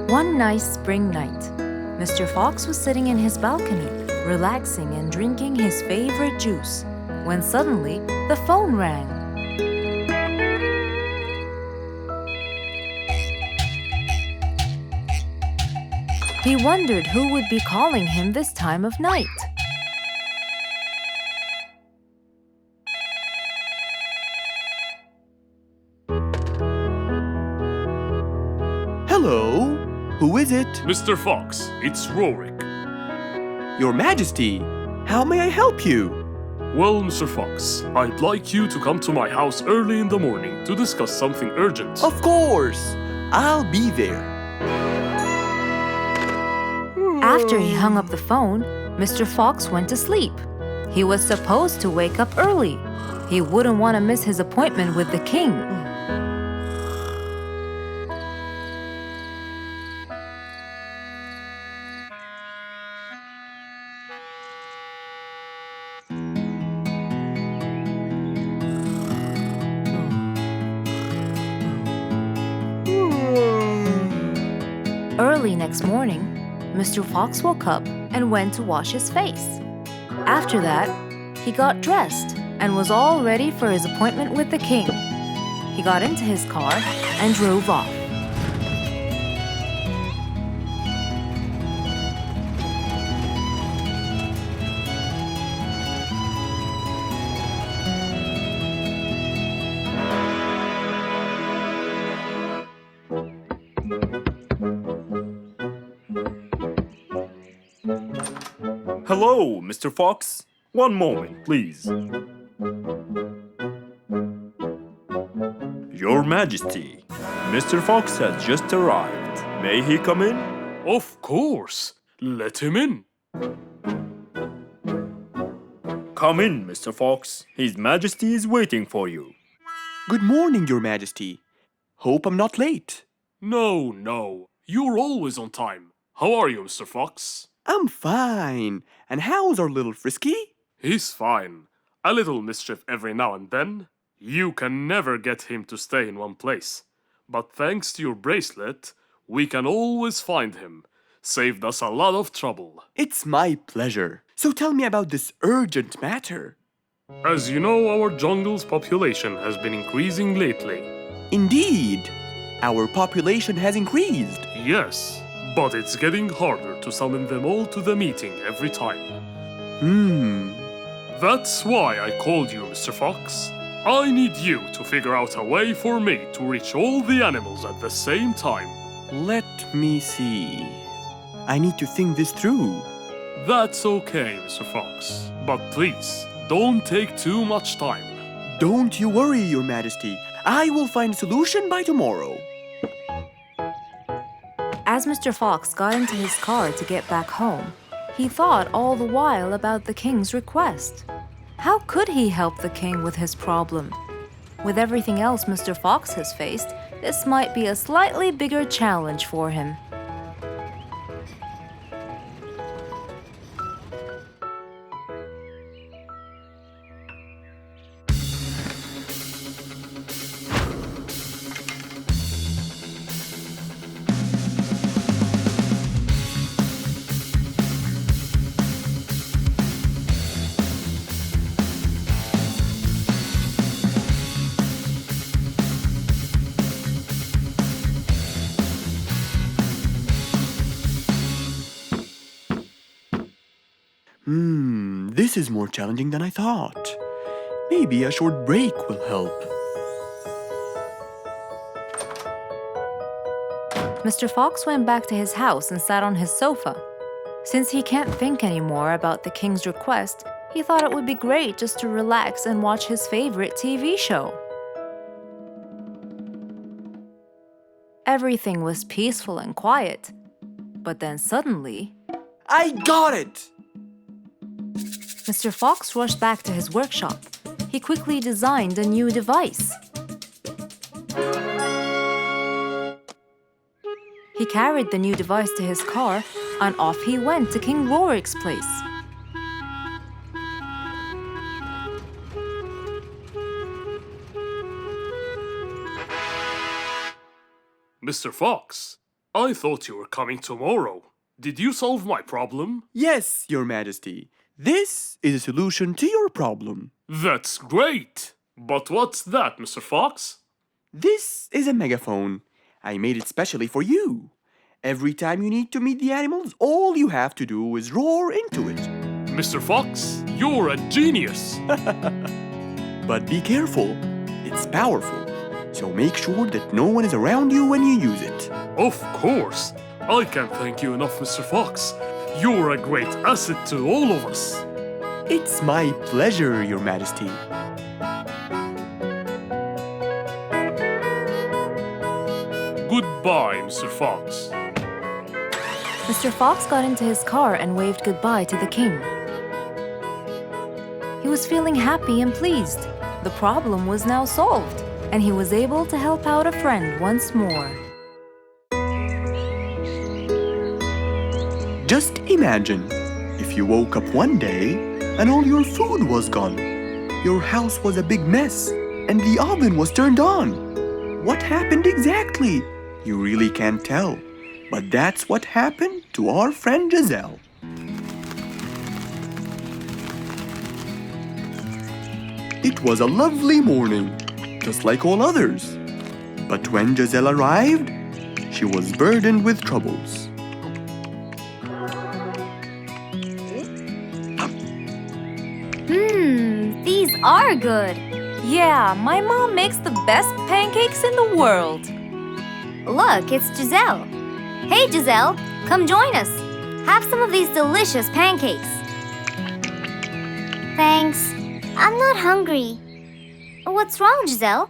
One nice spring night, Mr. Fox was sitting in his balcony, relaxing and drinking his favorite juice, when suddenly the phone rang. He wondered who would be calling him this time of night. Hello, who is it? Mr. Fox, it's Rorik. Your Majesty, how may I help you? Well, Mr. Fox, I'd like you to come to my house early in the morning to discuss something urgent. Of course, I'll be there. After he hung up the phone, Mr. Fox went to sleep. He was supposed to wake up early. He wouldn't want to miss his appointment with the king. Early next morning, Mr. Fox woke up and went to wash his face. After that, he got dressed and was all ready for his appointment with the king. He got into his car and drove off. Hello, Mr. Fox. One moment, please. Your Majesty, Mr. Fox has just arrived. May he come in? Of course. Let him in. Come in, Mr. Fox. His Majesty is waiting for you. Good morning, Your Majesty. Hope I'm not late. No. You're always on time. How are you, Mr. Fox? I'm fine. And how's our little Frisky? He's fine. A little mischief every now and then. You can never get him to stay in one place. But thanks to your bracelet, we can always find him. Saved us a lot of trouble. It's my pleasure. So tell me about this urgent matter. As you know, our jungle's population has been increasing lately. Indeed, our population has increased. Yes, but it's getting harder to summon them all to the meeting every time. That's why I called you, Mr. Fox. I need you to figure out a way for me to reach all the animals at the same time. Let me see. I need to think this through. That's okay, Mr. Fox. But please, don't take too much time. Don't you worry, Your Majesty. I will find a solution by tomorrow. As Mr. Fox got into his car to get back home, he thought all the while about the king's request. How could he help the king with his problem? With everything else Mr. Fox has faced, this might be a slightly bigger challenge for him. This is more challenging than I thought. Maybe a short break will help. Mr. Fox went back to his house and sat on his sofa. Since he can't think anymore about the king's request, he thought it would be great just to relax and watch his favorite TV show. Everything was peaceful and quiet, but then suddenly, I got it! Mr. Fox rushed back to his workshop. He quickly designed a new device. He carried the new device to his car, and off he went to King Rorik's place. Mr. Fox, I thought you were coming tomorrow. Did you solve my problem? Yes, Your Majesty. This is a solution to your problem. That's great! But what's that, Mr. Fox? This is a megaphone. I made it specially for you. Every time you need to meet the animals, all you have to do is roar into it. Mr. Fox, you're a genius! But be careful, it's powerful. So make sure that no one is around you when you use it. Of course! I can't thank you enough, Mr. Fox. You're a great asset to all of us. It's my pleasure, Your Majesty. Goodbye, Mr. Fox. Mr. Fox got into his car and waved goodbye to the king. He was feeling happy and pleased. The problem was now solved, and he was able to help out a friend once more. Just imagine if you woke up one day and all your food was gone. Your house was a big mess and the oven was turned on. What happened exactly? You really can't tell. But that's what happened to our friend Giselle. It was a lovely morning, just like all others. But when Giselle arrived, she was burdened with troubles. These are good. Yeah, my mom makes the best pancakes in the world. Look, it's Giselle. Hey, Giselle, come join us. Have some of these delicious pancakes. Thanks. I'm not hungry. What's wrong, Giselle?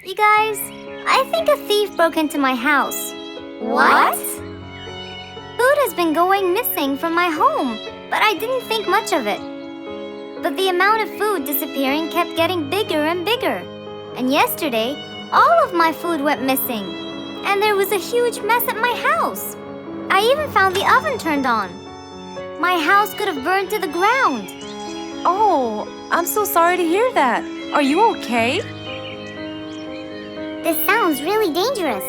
You guys, I think a thief broke into my house. What? Food has been going missing from my home, but I didn't think much of it. But the amount of food disappearing kept getting bigger and bigger. And yesterday, all of my food went missing. And there was a huge mess at my house. I even found the oven turned on. My house could have burned to the ground. Oh, I'm so sorry to hear that. Are you okay? This sounds really dangerous.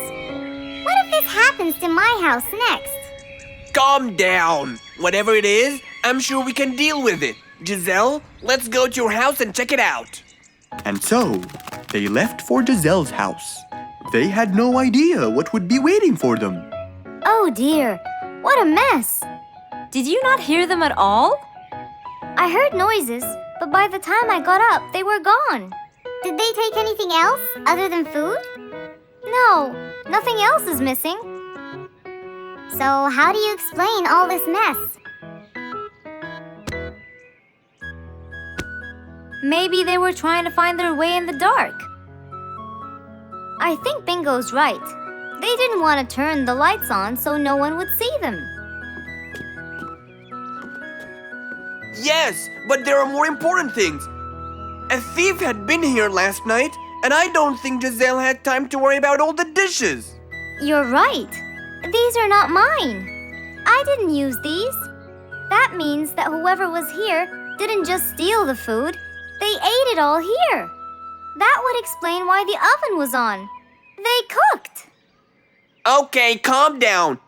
What if this happens to my house next? Calm down. Whatever it is, I'm sure we can deal with it. Giselle, let's go to your house and check it out. And so, they left for Giselle's house. They had no idea what would be waiting for them. Oh dear, what a mess. Did you not hear them at all? I heard noises, but by the time I got up, they were gone. Did they take anything else other than food? No, nothing else is missing. So how do you explain all this mess? Maybe they were trying to find their way in the dark. I think Bingo's right. They didn't want to turn the lights on so no one would see them. Yes, but there are more important things. A thief had been here last night, and I don't think Giselle had time to worry about all the dishes. You're right. These are not mine. I didn't use these. That means that whoever was here didn't just steal the food. They ate it all here. That would explain why the oven was on. They cooked. Okay, calm down.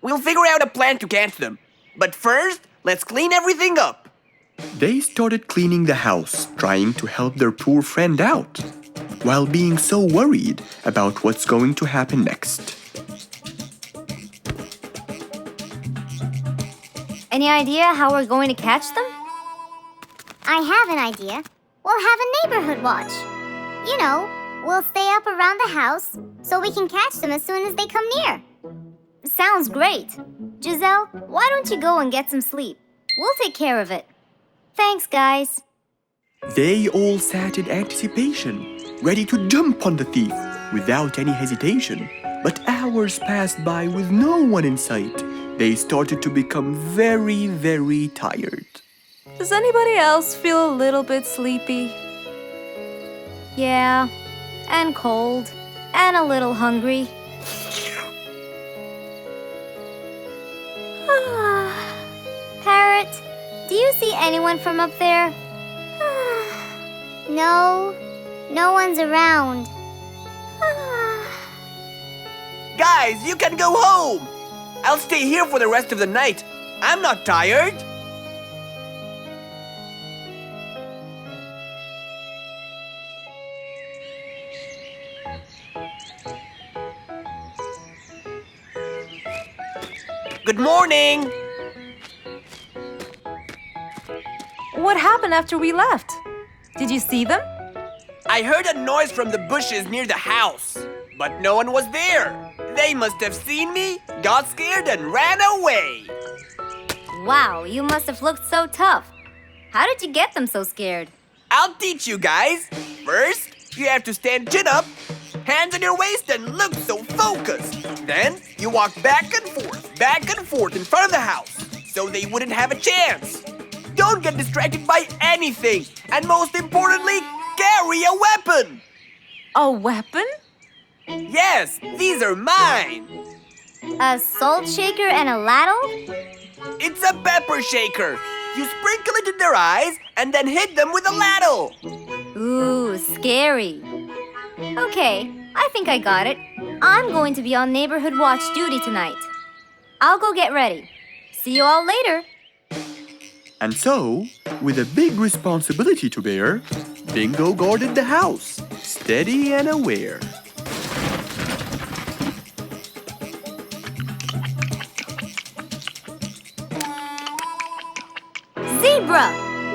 We'll figure out a plan to catch them. But first, let's clean everything up. They started cleaning the house, trying to help their poor friend out, while being so worried about what's going to happen next. Any idea how we're going to catch them? I have an idea. We'll have a neighborhood watch. You know, we'll stay up around the house so we can catch them as soon as they come near. Sounds great. Giselle, why don't you go and get some sleep? We'll take care of it. Thanks, guys. They all sat in anticipation, ready to jump on the thief without any hesitation. But hours passed by with no one in sight. They started to become very, very tired. Does anybody else feel a little bit sleepy? Yeah, and cold, and a little hungry. Parrot, do you see anyone from up there? No, no one's around. Guys, you can go home. I'll stay here for the rest of the night. I'm not tired. Good morning. What happened after we left? Did you see them? I heard a noise from the bushes near the house, but no one was there. They must have seen me, got scared, and ran away. Wow, you must have looked so tough. How did you get them so scared? I'll teach you guys. First, you have to stand chin up, hands on your waist, and look so focused. Then, you walk back and forth in front of the house, so they wouldn't have a chance. Don't get distracted by anything, and most importantly, carry a weapon. A weapon? Yes, these are mine. A salt shaker and a ladle? It's a pepper shaker. You sprinkle it in their eyes and then hit them with a ladle. Ooh, scary. Okay, I think I got it. I'm going to be on neighborhood watch duty tonight. I'll go get ready. See you all later. And so, with a big responsibility to bear, Bingo guarded the house, steady and aware. Zebra,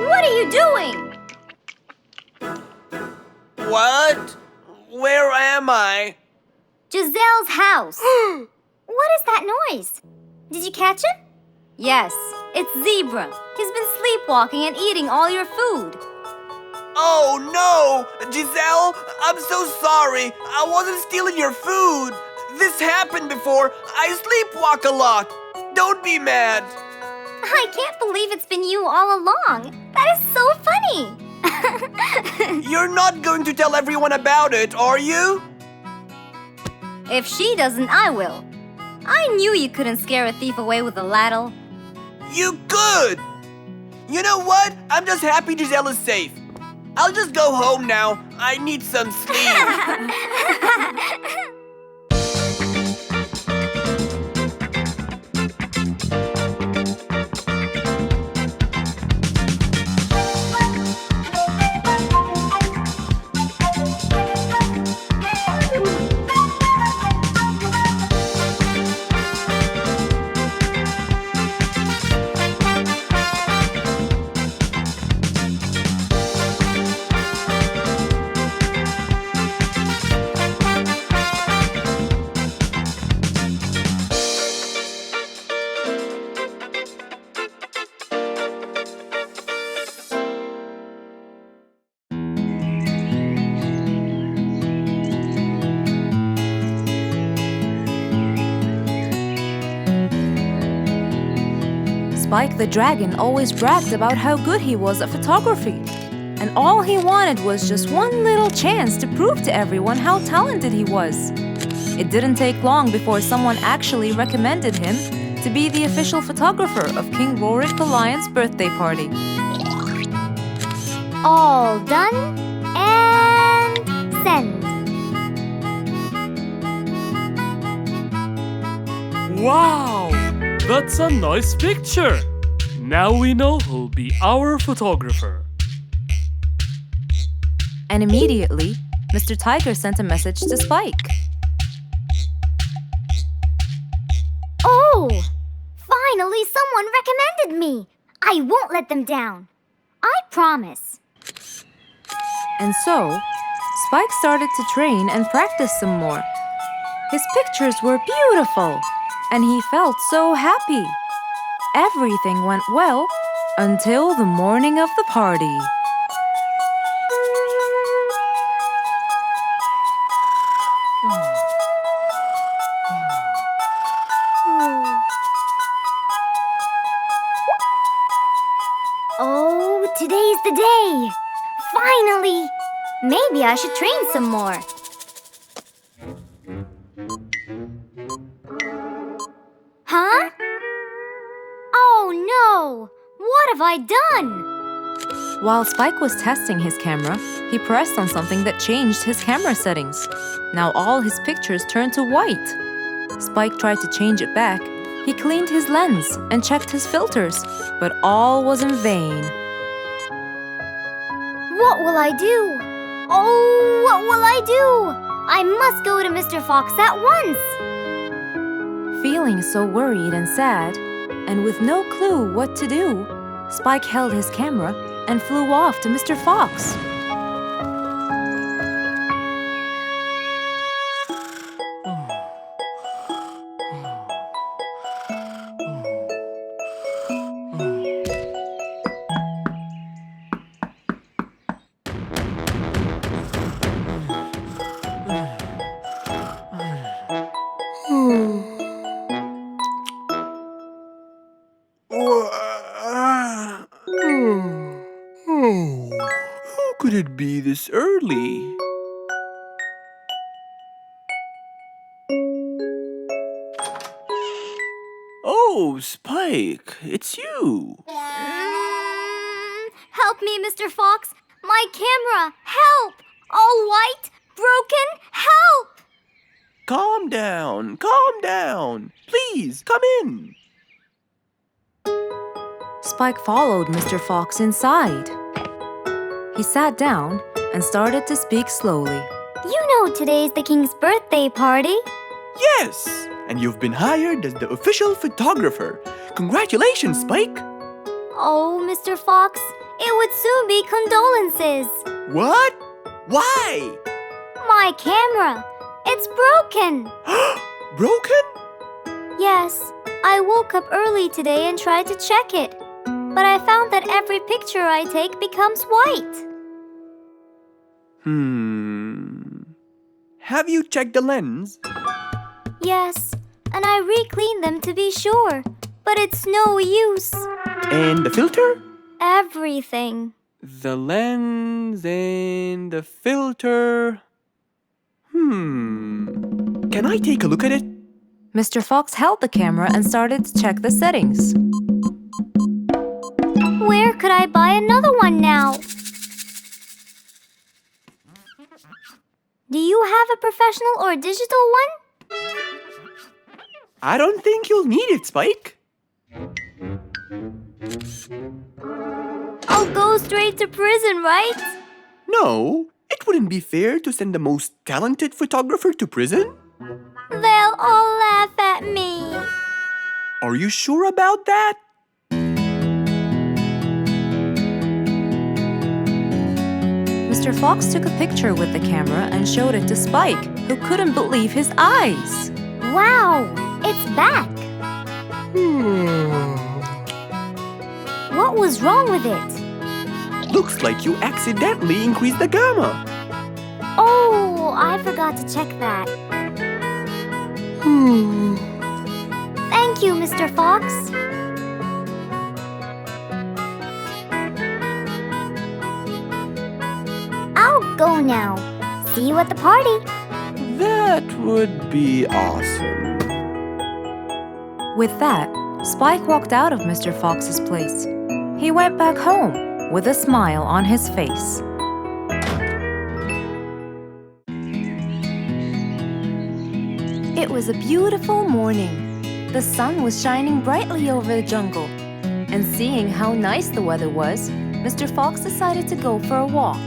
what are you doing? What? Where am I? Giselle's house. What is that noise? Did you catch it? Yes, it's Zebra. He's been sleepwalking and eating all your food. Oh no! Giselle, I'm so sorry. I wasn't stealing your food. This happened before. I sleepwalk a lot. Don't be mad. I can't believe it's been you all along. That is so funny. You're not going to tell everyone about it, are you? If she doesn't, I will. I knew you couldn't scare a thief away with a ladle. You could! You know what? I'm just happy Giselle is safe. I'll just go home now. I need some sleep. Spike the Dragon always bragged about how good he was at photography. And all he wanted was just one little chance to prove to everyone how talented he was. It didn't take long before someone actually recommended him to be the official photographer of King Rorik the Lion's birthday party. All done and send. Wow! That's a nice picture! Now we know who'll be our photographer. And immediately, Mr. Tiger sent a message to Spike. Oh! Finally, someone recommended me. I won't let them down. I promise. And so, Spike started to train and practice some more. His pictures were beautiful, and he felt so happy. Everything went well until the morning of the party. Oh, today's the day. Finally! Maybe I should train some more. Huh? Oh no! What have I done? While Spike was testing his camera, he pressed on something that changed his camera settings. Now all his pictures turned to white. Spike tried to change it back. He cleaned his lens and checked his filters, but all was in vain. What will I do? Oh, what will I do? I must go to Mr. Fox at once. Feeling so worried and sad, and with no clue what to do, Spike held his camera and flew off to Mr. Fox. Who could it be this early? Oh, Spike, it's you. Help me, Mr. Fox. My camera. Help! All white, broken. Help! Calm down, calm down. Please, come in. Spike followed Mr. Fox inside. He sat down and started to speak slowly. You know today's the king's birthday party. Yes, and you've been hired as the official photographer. Congratulations, Spike. Oh, Mr. Fox, it would soon be condolences. What? Why? My camera. It's broken. Broken? Yes, I woke up early today and tried to check it. But I found that every picture I take becomes white. Have you checked the lens? Yes, and I re-cleaned them to be sure. But it's no use. And the filter? Everything. The lens and the filter. Can I take a look at it? Mr. Fox held the camera and started to check the settings. Where could I buy another one now? Do you have a professional or digital one? I don't think you'll need it, Spike. I'll go straight to prison, right? No, it wouldn't be fair to send the most talented photographer to prison. They'll all laugh at me. Are you sure about that? Mr. Fox took a picture with the camera and showed it to Spike, who couldn't believe his eyes. Wow, it's back. What was wrong with it? Looks like you accidentally increased the gamma. Oh, I forgot to check that. Thank you, Mr. Fox. I'll go now. See you at the party. That would be awesome. With that, Spike walked out of Mr. Fox's place. He went back home with a smile on his face. It was a beautiful morning. The sun was shining brightly over the jungle. And seeing how nice the weather was, Mr. Fox decided to go for a walk.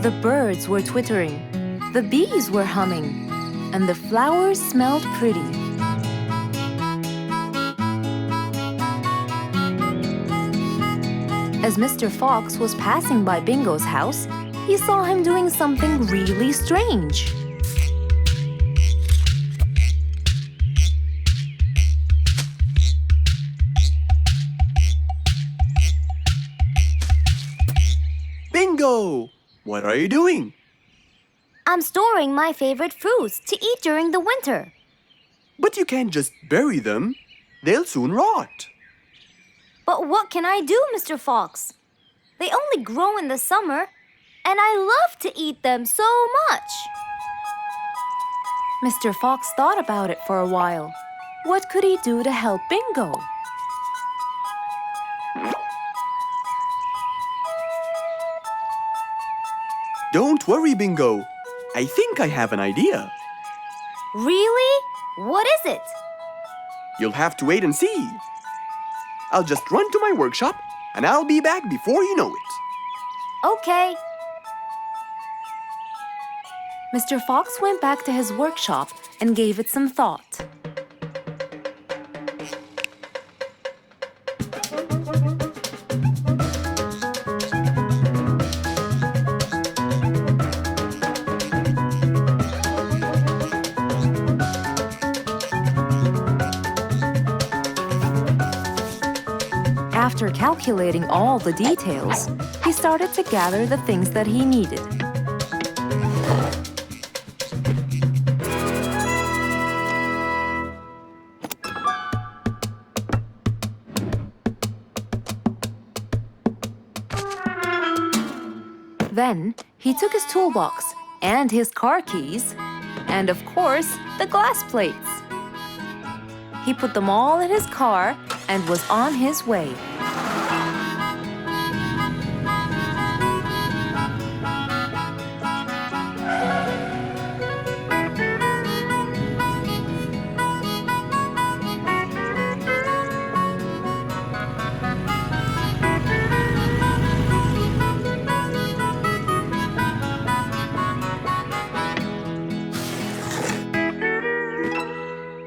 The birds were twittering, the bees were humming, and the flowers smelled pretty. As Mr. Fox was passing by Bingo's house, he saw him doing something really strange. Bingo! What are you doing? I'm storing my favorite fruits to eat during the winter. But you can't just bury them. They'll soon rot. But what can I do, Mr. Fox? They only grow in the summer, and I love to eat them so much. Mr. Fox thought about it for a while. What could he do to help Bingo? Don't worry, Bingo. I think I have an idea. Really? What is it? You'll have to wait and see. I'll just run to my workshop, and I'll be back before you know it. Okay. Mr. Fox went back to his workshop and gave it some thought. After calculating all the details, he started to gather the things that he needed. Then he took his toolbox and his car keys, and of course, the glass plates. He put them all in his car and was on his way.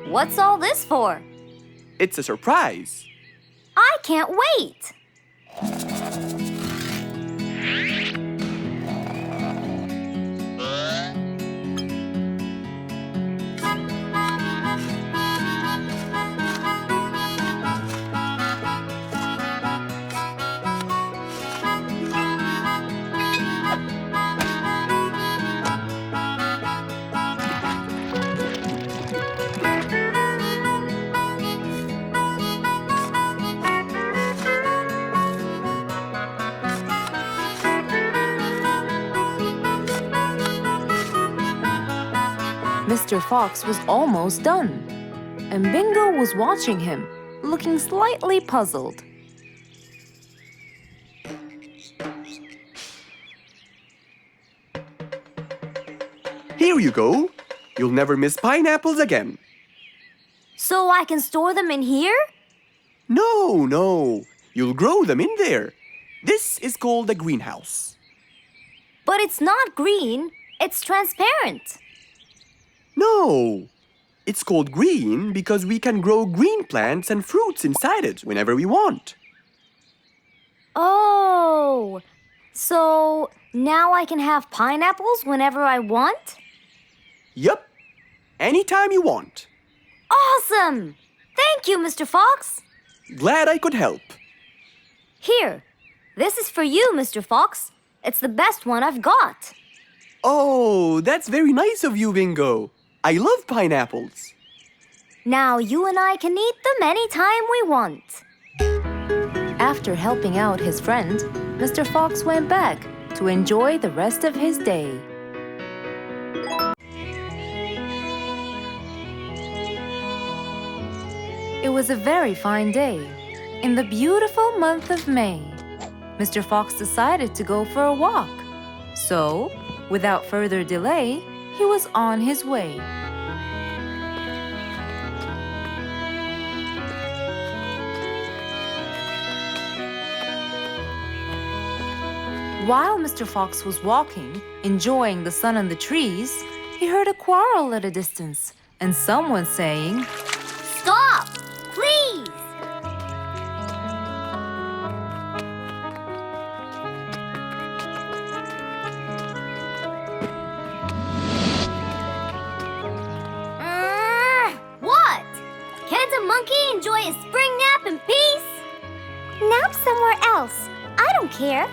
What's all this for? It's a surprise. I can't wait! Mr. Fox was almost done, and Bingo was watching him, looking slightly puzzled. Here you go. You'll never miss pineapples again. So I can store them in here? No. You'll grow them in there. This is called a greenhouse. But it's not green, it's transparent. No. It's called green because we can grow green plants and fruits inside it whenever we want. Oh, so now I can have pineapples whenever I want? Yup. Anytime you want. Awesome! Thank you, Mr. Fox. Glad I could help. Here, this is for you, Mr. Fox. It's the best one I've got. Oh, that's very nice of you, Bingo. I love pineapples. Now you and I can eat them anytime we want. After helping out his friend, Mr. Fox went back to enjoy the rest of his day. It was a very fine day, in the beautiful month of May. Mr. Fox decided to go for a walk. So, without further delay, he was on his way. While Mr. Fox was walking, enjoying the sun on the trees, he heard a quarrel at a distance and someone saying, Stop! Please! What? Can't a monkey enjoy a spring nap in peace? Nap somewhere else. I don't care.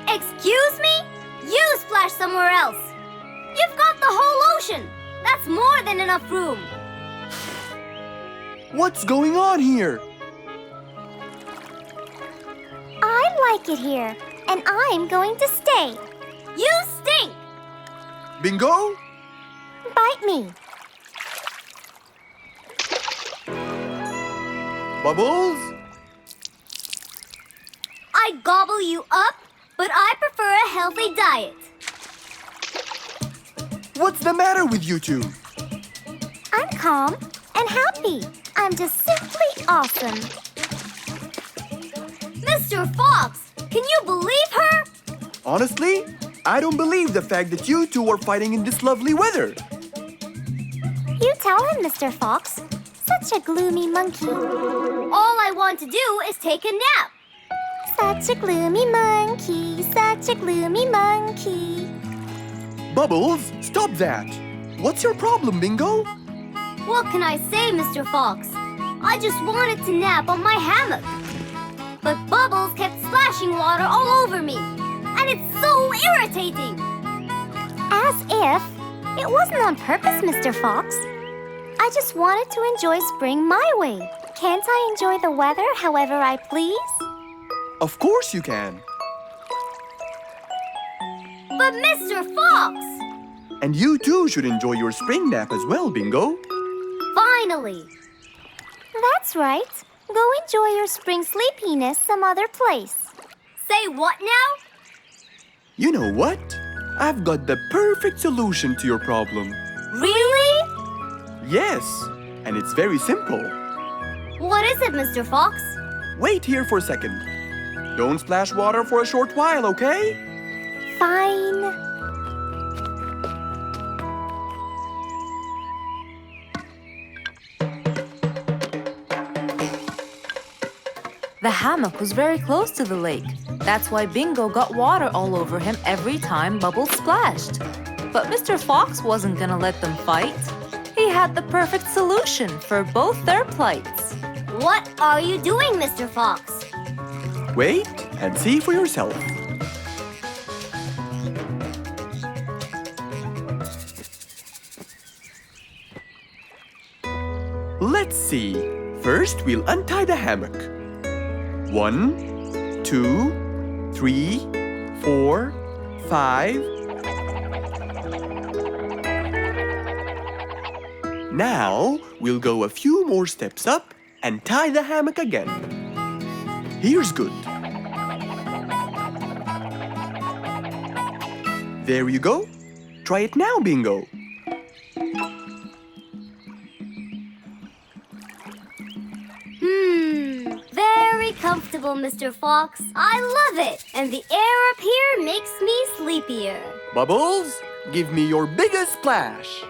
Excuse me? You splash somewhere else. You've got the whole ocean. That's more than enough room. What's going on here? I like it here, and I'm going to stay. You stink. Bingo? Bite me. Bubbles? I gobble you up, but I prefer a healthy diet. What's the matter with you two? I'm calm and happy. I'm just simply awesome. Mr. Fox, can you believe her? Honestly, I don't believe the fact that you two are fighting in this lovely weather. You tell him, Mr. Fox. Such a gloomy monkey. All I want to do is take a nap. Such a gloomy monkey. Such a gloomy monkey. Bubbles, stop that. What's your problem, Bingo? What can I say, Mr. Fox? I just wanted to nap on my hammock. But Bubbles kept splashing water all over me. And it's so irritating. As if it wasn't on purpose, Mr. Fox. I just wanted to enjoy spring my way. Can't I enjoy the weather however I please? Of course you can. But Mr. Fox! And you too should enjoy your spring nap as well, Bingo. Finally! That's right. Go enjoy your spring sleepiness some other place. Say what now? You know what? I've got the perfect solution to your problem. Really? Yes, and it's very simple. What is it, Mr. Fox? Wait here for a second. Don't splash water for a short while, okay? Fine. The hammock was very close to the lake. That's why Bingo got water all over him every time Bubbles splashed. But Mr. Fox wasn't gonna let them fight. He had the perfect solution for both their plights. What are you doing, Mr. Fox? Wait and see for yourself. Let's see. First, we'll untie the hammock. 1, 2, 3, 4, 5. Now, we'll go a few more steps up and tie the hammock again. Here's good. There you go. Try it now, Bingo. Very comfortable, Mr. Fox. I love it. And the air up here makes me sleepier. Bubbles, give me your biggest splash.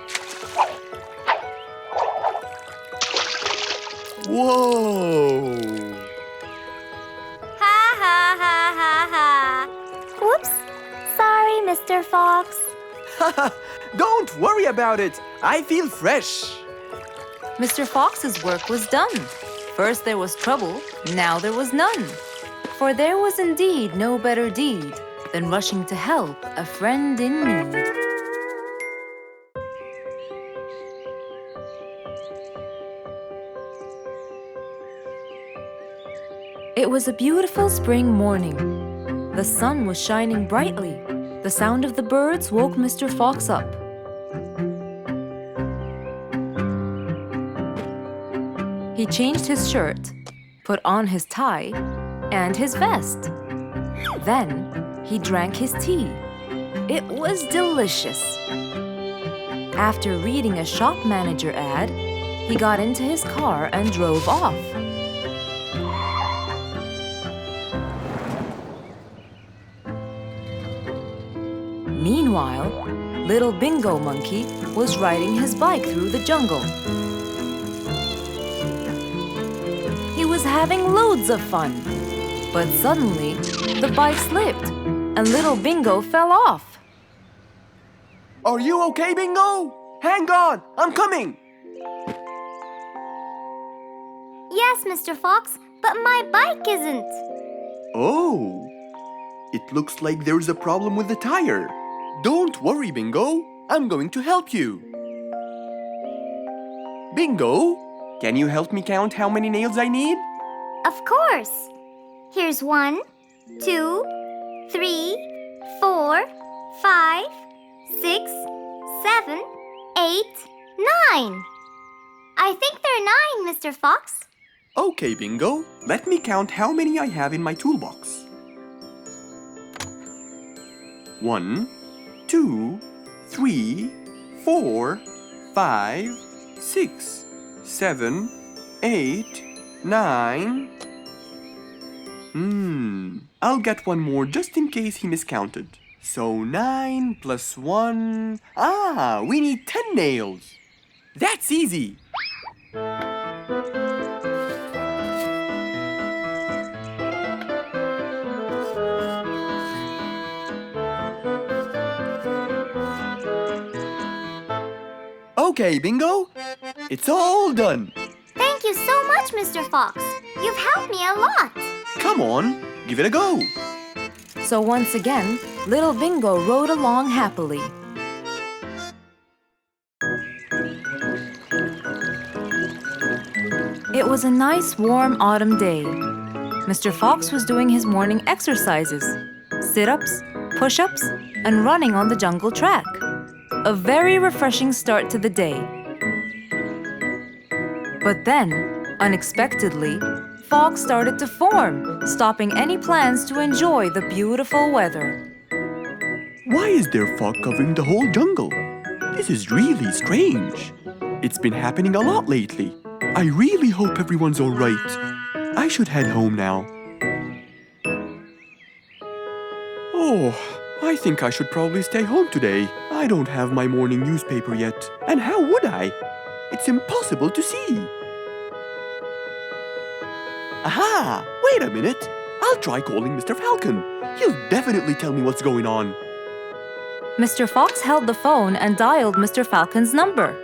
Whoa! Ha ha ha ha ha. Whoops. Sorry, Mr. Fox. Don't worry about it. I feel fresh. Mr. Fox's work was done. First there was trouble, now there was none. For there was indeed no better deed than rushing to help a friend in need. It was a beautiful spring morning. The sun was shining brightly. The sound of the birds woke Mr. Fox up. He changed his shirt, put on his tie, and his vest. Then he drank his tea. It was delicious. After reading a shop manager ad, he got into his car and drove off. Meanwhile, little Bingo Monkey was riding his bike through the jungle. He was having loads of fun, but suddenly the bike slipped and little Bingo fell off. Are you okay, Bingo? Hang on, I'm coming. Yes, Mr. Fox, but my bike isn't. Oh, it looks like there's a problem with the tire. Don't worry, Bingo. I'm going to help you. Bingo, can you help me count how many nails I need? Of course. Here's 1, 2, 3, 4, 5, 6, 7, 8, 9. I think there are 9, Mr. Fox. Okay, Bingo. Let me count how many I have in my toolbox. 1, 2, 3, 4, 5, 6, 7, 8, 9. I'll get one more just in case he miscounted. So 9 plus 1. We need 10 nails. That's easy. Okay, Bingo. It's all done. Thank you so much, Mr. Fox. You've helped me a lot. Come on, give it a go. So once again, little Bingo rode along happily. It was a nice warm autumn day. Mr. Fox was doing his morning exercises, sit-ups, push-ups, and running on the jungle track. A very refreshing start to the day. But then, unexpectedly, fog started to form, stopping any plans to enjoy the beautiful weather. Why is there fog covering the whole jungle? This is really strange. It's been happening a lot lately. I really hope everyone's all right. I should head home now. Oh, I think I should probably stay home today. I don't have my morning newspaper yet. And how would I? It's impossible to see. Aha! Wait a minute. I'll try calling Mr. Falcon. He'll definitely tell me what's going on. Mr. Fox held the phone and dialed Mr. Falcon's number.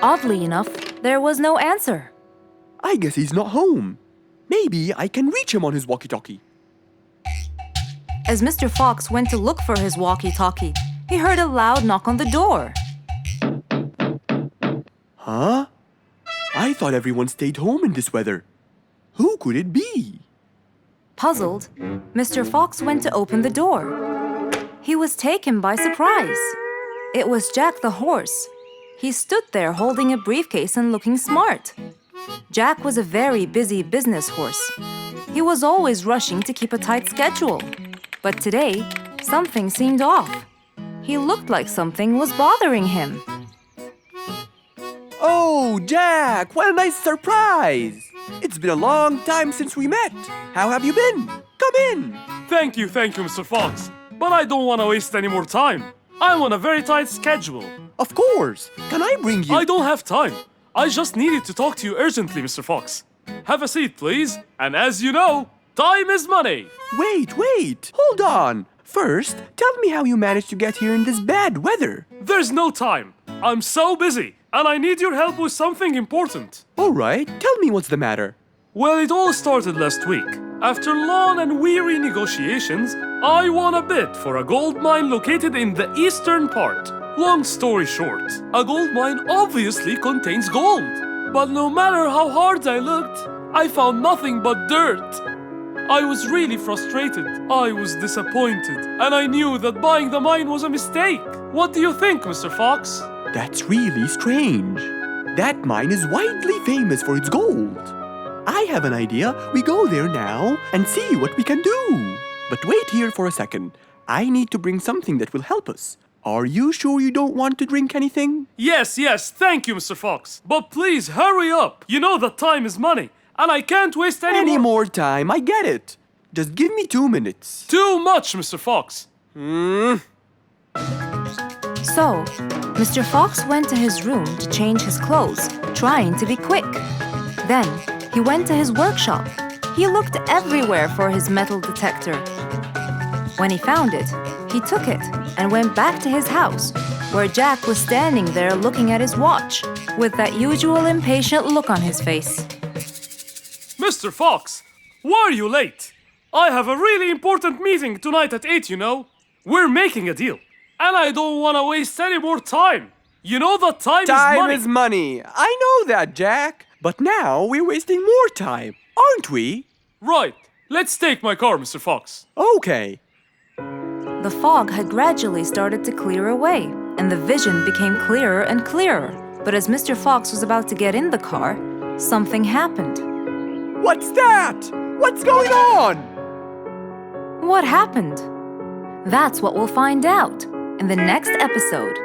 Oddly enough, there was no answer. I guess he's not home. Maybe I can reach him on his walkie-talkie. As Mr. Fox went to look for his walkie-talkie, he heard a loud knock on the door. Huh? I thought everyone stayed home in this weather. Who could it be? Puzzled, Mr. Fox went to open the door. He was taken by surprise. It was Jack the horse. He stood there holding a briefcase and looking smart. Jack was a very busy business horse. He was always rushing to keep a tight schedule. But today, something seemed off. He looked like something was bothering him. Oh, Jack, what a nice surprise! It's been a long time since we met. How have you been? Come in. Thank you, Mr. Fox. But I don't want to waste any more time. I'm on a very tight schedule. Of course. Can I bring you... I don't have time. I just needed to talk to you urgently, Mr. Fox. Have a seat, please. And as you know, time is money. Wait. Hold on. First, tell me how you managed to get here in this bad weather. There's no time. I'm so busy, and I need your help with something important. All right, tell me what's the matter. Well, it all started last week. After long and weary negotiations, I won a bid for a gold mine located in the eastern part. Long story short, a gold mine obviously contains gold. But no matter how hard I looked, I found nothing but dirt. I was really frustrated. I was disappointed. And I knew that buying the mine was a mistake. What do you think, Mr. Fox? That's really strange. That mine is widely famous for its gold. I have an idea. We go there now and see what we can do. But wait here for a second. I need to bring something that will help us. Are you sure you don't want to drink anything? Yes, thank you, Mr. Fox. But please, hurry up. You know that time is money, and I can't waste any more time. I get it. Just give me 2 minutes. Too much, Mr. Fox. So, Mr. Fox went to his room to change his clothes, trying to be quick. Then, he went to his workshop. He looked everywhere for his metal detector. When he found it, he took it and went back to his house, where Jack was standing there looking at his watch, with that usual impatient look on his face. Mr. Fox, why are you late? I have a really important meeting tonight at 8, you know. We're making a deal, and I don't want to waste any more time. You know that time is money. Time is money. I know that, Jack. But now we're wasting more time, aren't we? Right. Let's take my car, Mr. Fox. Okay. The fog had gradually started to clear away, and the vision became clearer and clearer. But as Mr. Fox was about to get in the car, something happened. What's that? What's going on? What happened? That's what we'll find out in the next episode.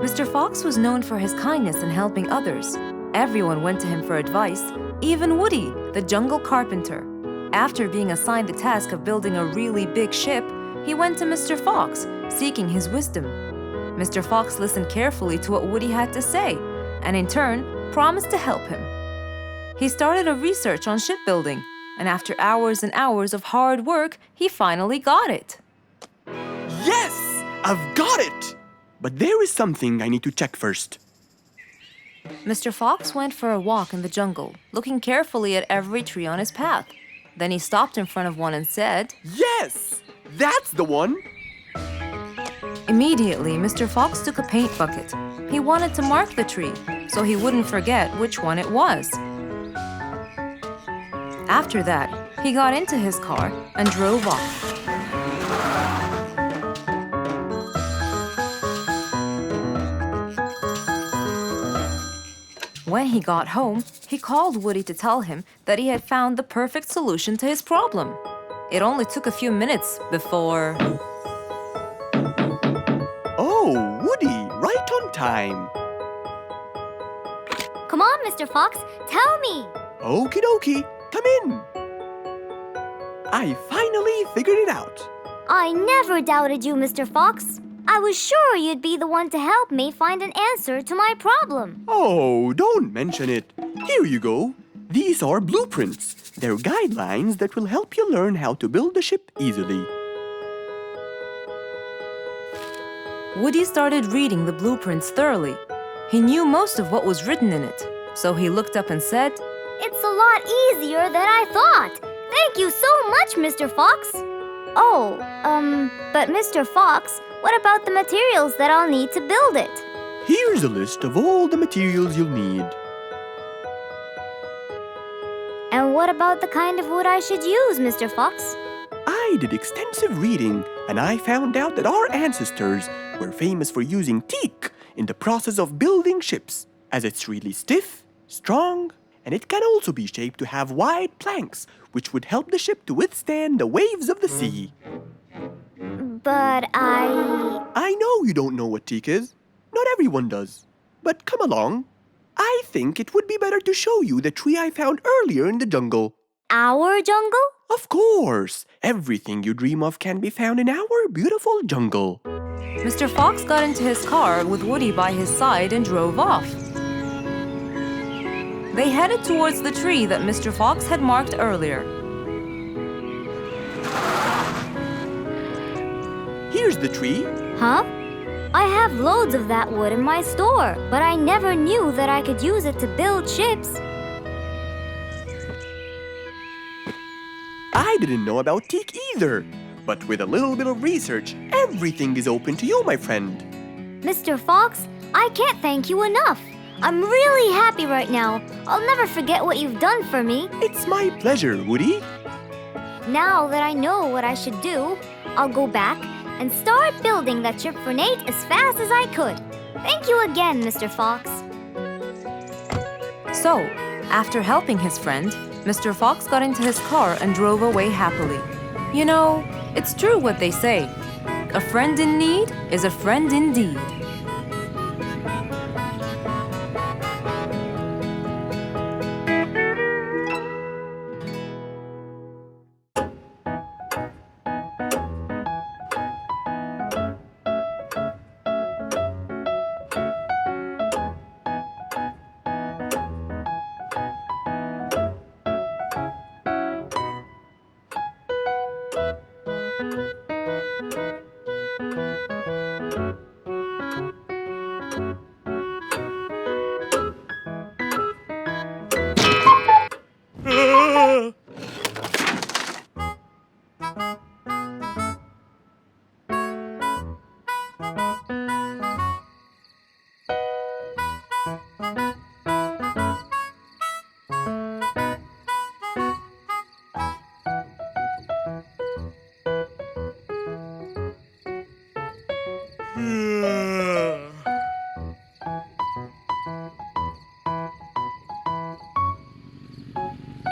Mr. Fox was known for his kindness in helping others. Everyone went to him for advice, even Woody, the jungle carpenter. After being assigned the task of building a really big ship, he went to Mr. Fox, seeking his wisdom. Mr. Fox listened carefully to what Woody had to say, and in turn, promised to help him. He started a research on shipbuilding, and after hours and hours of hard work, he finally got it. Yes! I've got it! But there is something I need to check first. Mr. Fox went for a walk in the jungle, looking carefully at every tree on his path. Then he stopped in front of one and said, Yes! That's the one! Immediately, Mr. Fox took a paint bucket. He wanted to mark the tree, so he wouldn't forget which one it was. After that, he got into his car and drove off. When he got home, he called Woody to tell him that he had found the perfect solution to his problem. It only took a few minutes before... Oh, Woody, right on time. Come on, Mr. Fox, tell me. Okie dokie, come in. I finally figured it out. I never doubted you, Mr. Fox. I was sure you'd be the one to help me find an answer to my problem. Oh, don't mention it. Here you go. These are blueprints. They're guidelines that will help you learn how to build a ship easily. Woody started reading the blueprints thoroughly. He knew most of what was written in it, so he looked up and said, It's a lot easier than I thought. Thank you so much, Mr. Fox. Oh, but Mr. Fox, what about the materials that I'll need to build it? Here's a list of all the materials you'll need. And what about the kind of wood I should use, Mr. Fox? I did extensive reading, and I found out that our ancestors were famous for using teak in the process of building ships, as it's really stiff, strong, and it can also be shaped to have wide planks, which would help the ship to withstand the waves of the sea. But I know you don't know what teak is. Not everyone does. But come along. I think it would be better to show you the tree I found earlier in the jungle. Our jungle? Of course! Everything you dream of can be found in our beautiful jungle. Mr. Fox got into his car with Woody by his side and drove off. They headed towards the tree that Mr. Fox had marked earlier. Here's the tree. Huh? I have loads of that wood in my store, but I never knew that I could use it to build ships. I didn't know about teak either. But with a little bit of research, everything is open to you, my friend. Mr. Fox, I can't thank you enough. I'm really happy right now. I'll never forget what you've done for me. It's my pleasure, Woody. Now that I know what I should do, I'll go back and start building that ship for Nate as fast as I could. Thank you again, Mr. Fox. So, after helping his friend, Mr. Fox got into his car and drove away happily. You know, it's true what they say. A friend in need is a friend indeed.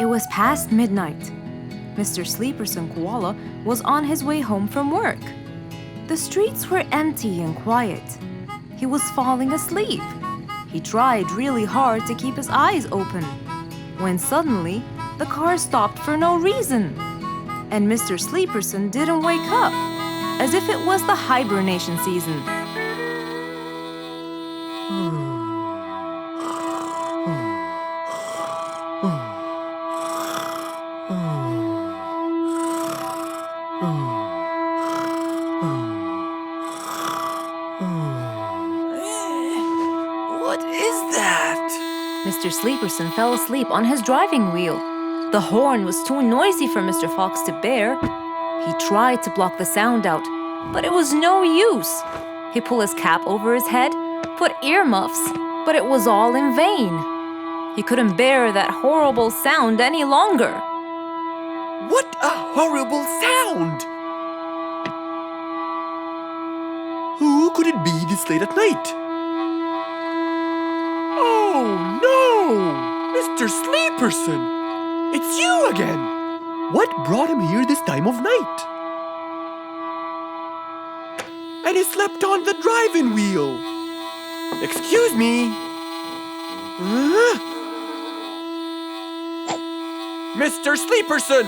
It was past midnight. Mr. Sleeperson Koala was on his way home from work. The streets were empty and quiet. He was falling asleep. He tried really hard to keep his eyes open, when suddenly the car stopped for no reason. And Mr. Sleeperson didn't wake up, as if it was the hibernation season. What is that? Mr. Sleeperson fell asleep on his driving wheel. The horn was too noisy for Mr. Fox to bear. He tried to block the sound out, but it was no use. He pulled his cap over his head, put earmuffs, but it was all in vain. He couldn't bear that horrible sound any longer. What a horrible sound! Who could it be this late at night? Oh no! Mr. Sleeperson! It's you again! What brought him here this time of night? And he slept on the driving wheel! Excuse me! Mr. Sleeperson!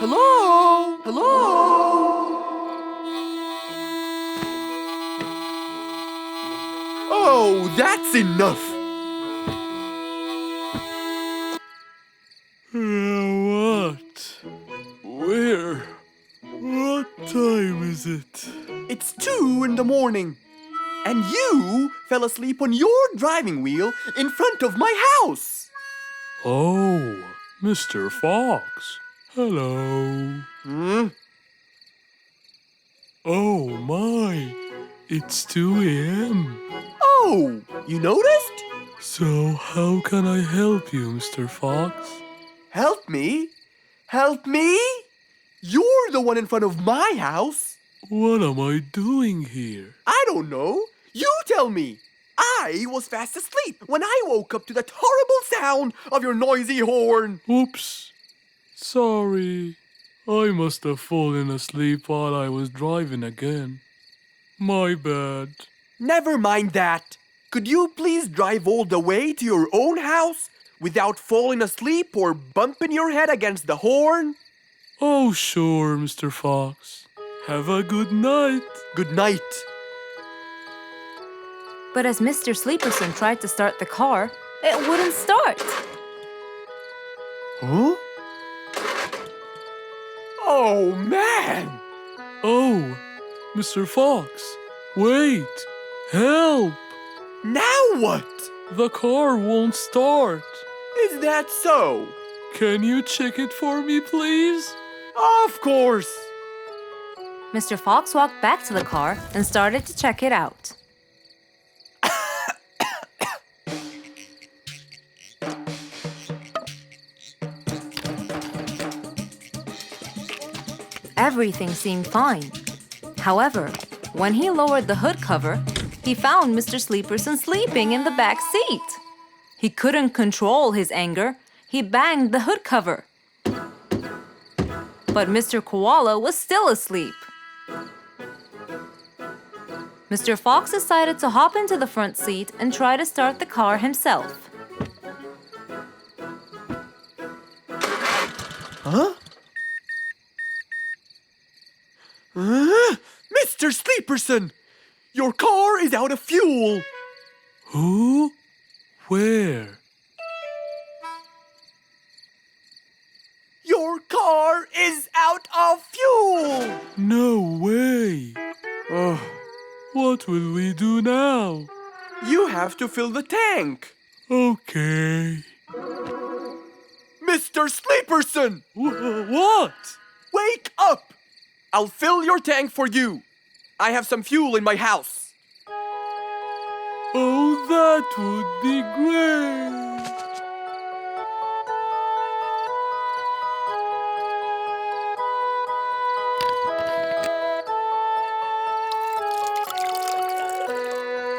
Hello? Hello? Oh, that's enough! What? Where? What time is it? It's 2 in the morning. And you fell asleep on your driving wheel in front of my house. Oh, Mr. Fox. Hello. Oh my, it's 2 a.m. Oh, you noticed? So how can I help you, Mr. Fox? Help me? Help me? You're the one in front of my house. What am I doing here? I don't know. You tell me. I was fast asleep when I woke up to that horrible sound of your noisy horn. Oops. Sorry. I must have fallen asleep while I was driving again. My bad. Never mind that. Could you please drive all the way to your own house without falling asleep or bumping your head against the horn? Oh, sure, Mr. Fox. Have a good night. Good night. But as Mr. Sleeperson tried to start the car, it wouldn't start. Huh? Oh, man! Oh, Mr. Fox, wait! Help! Now what? The car won't start. Is that so? Can you check it for me, please? Of course! Mr. Fox walked back to the car and started to check it out. Everything seemed fine. However, when he lowered the hood cover, he found Mr. Sleeperson sleeping in the back seat. He couldn't control his anger. He banged the hood cover. But Mr. Koala was still asleep. Mr. Fox decided to hop into the front seat and try to start the car himself. Huh? Mr. Sleeperson! Your car is out of fuel! Who? Where? Your car is out of fuel! No way! Oh, What will we do now? you have to fill the tank! Okay. Mr. Sleeperson! What? Wake up! I'll fill your tank for you. I have some fuel in my house. Oh, that would be great.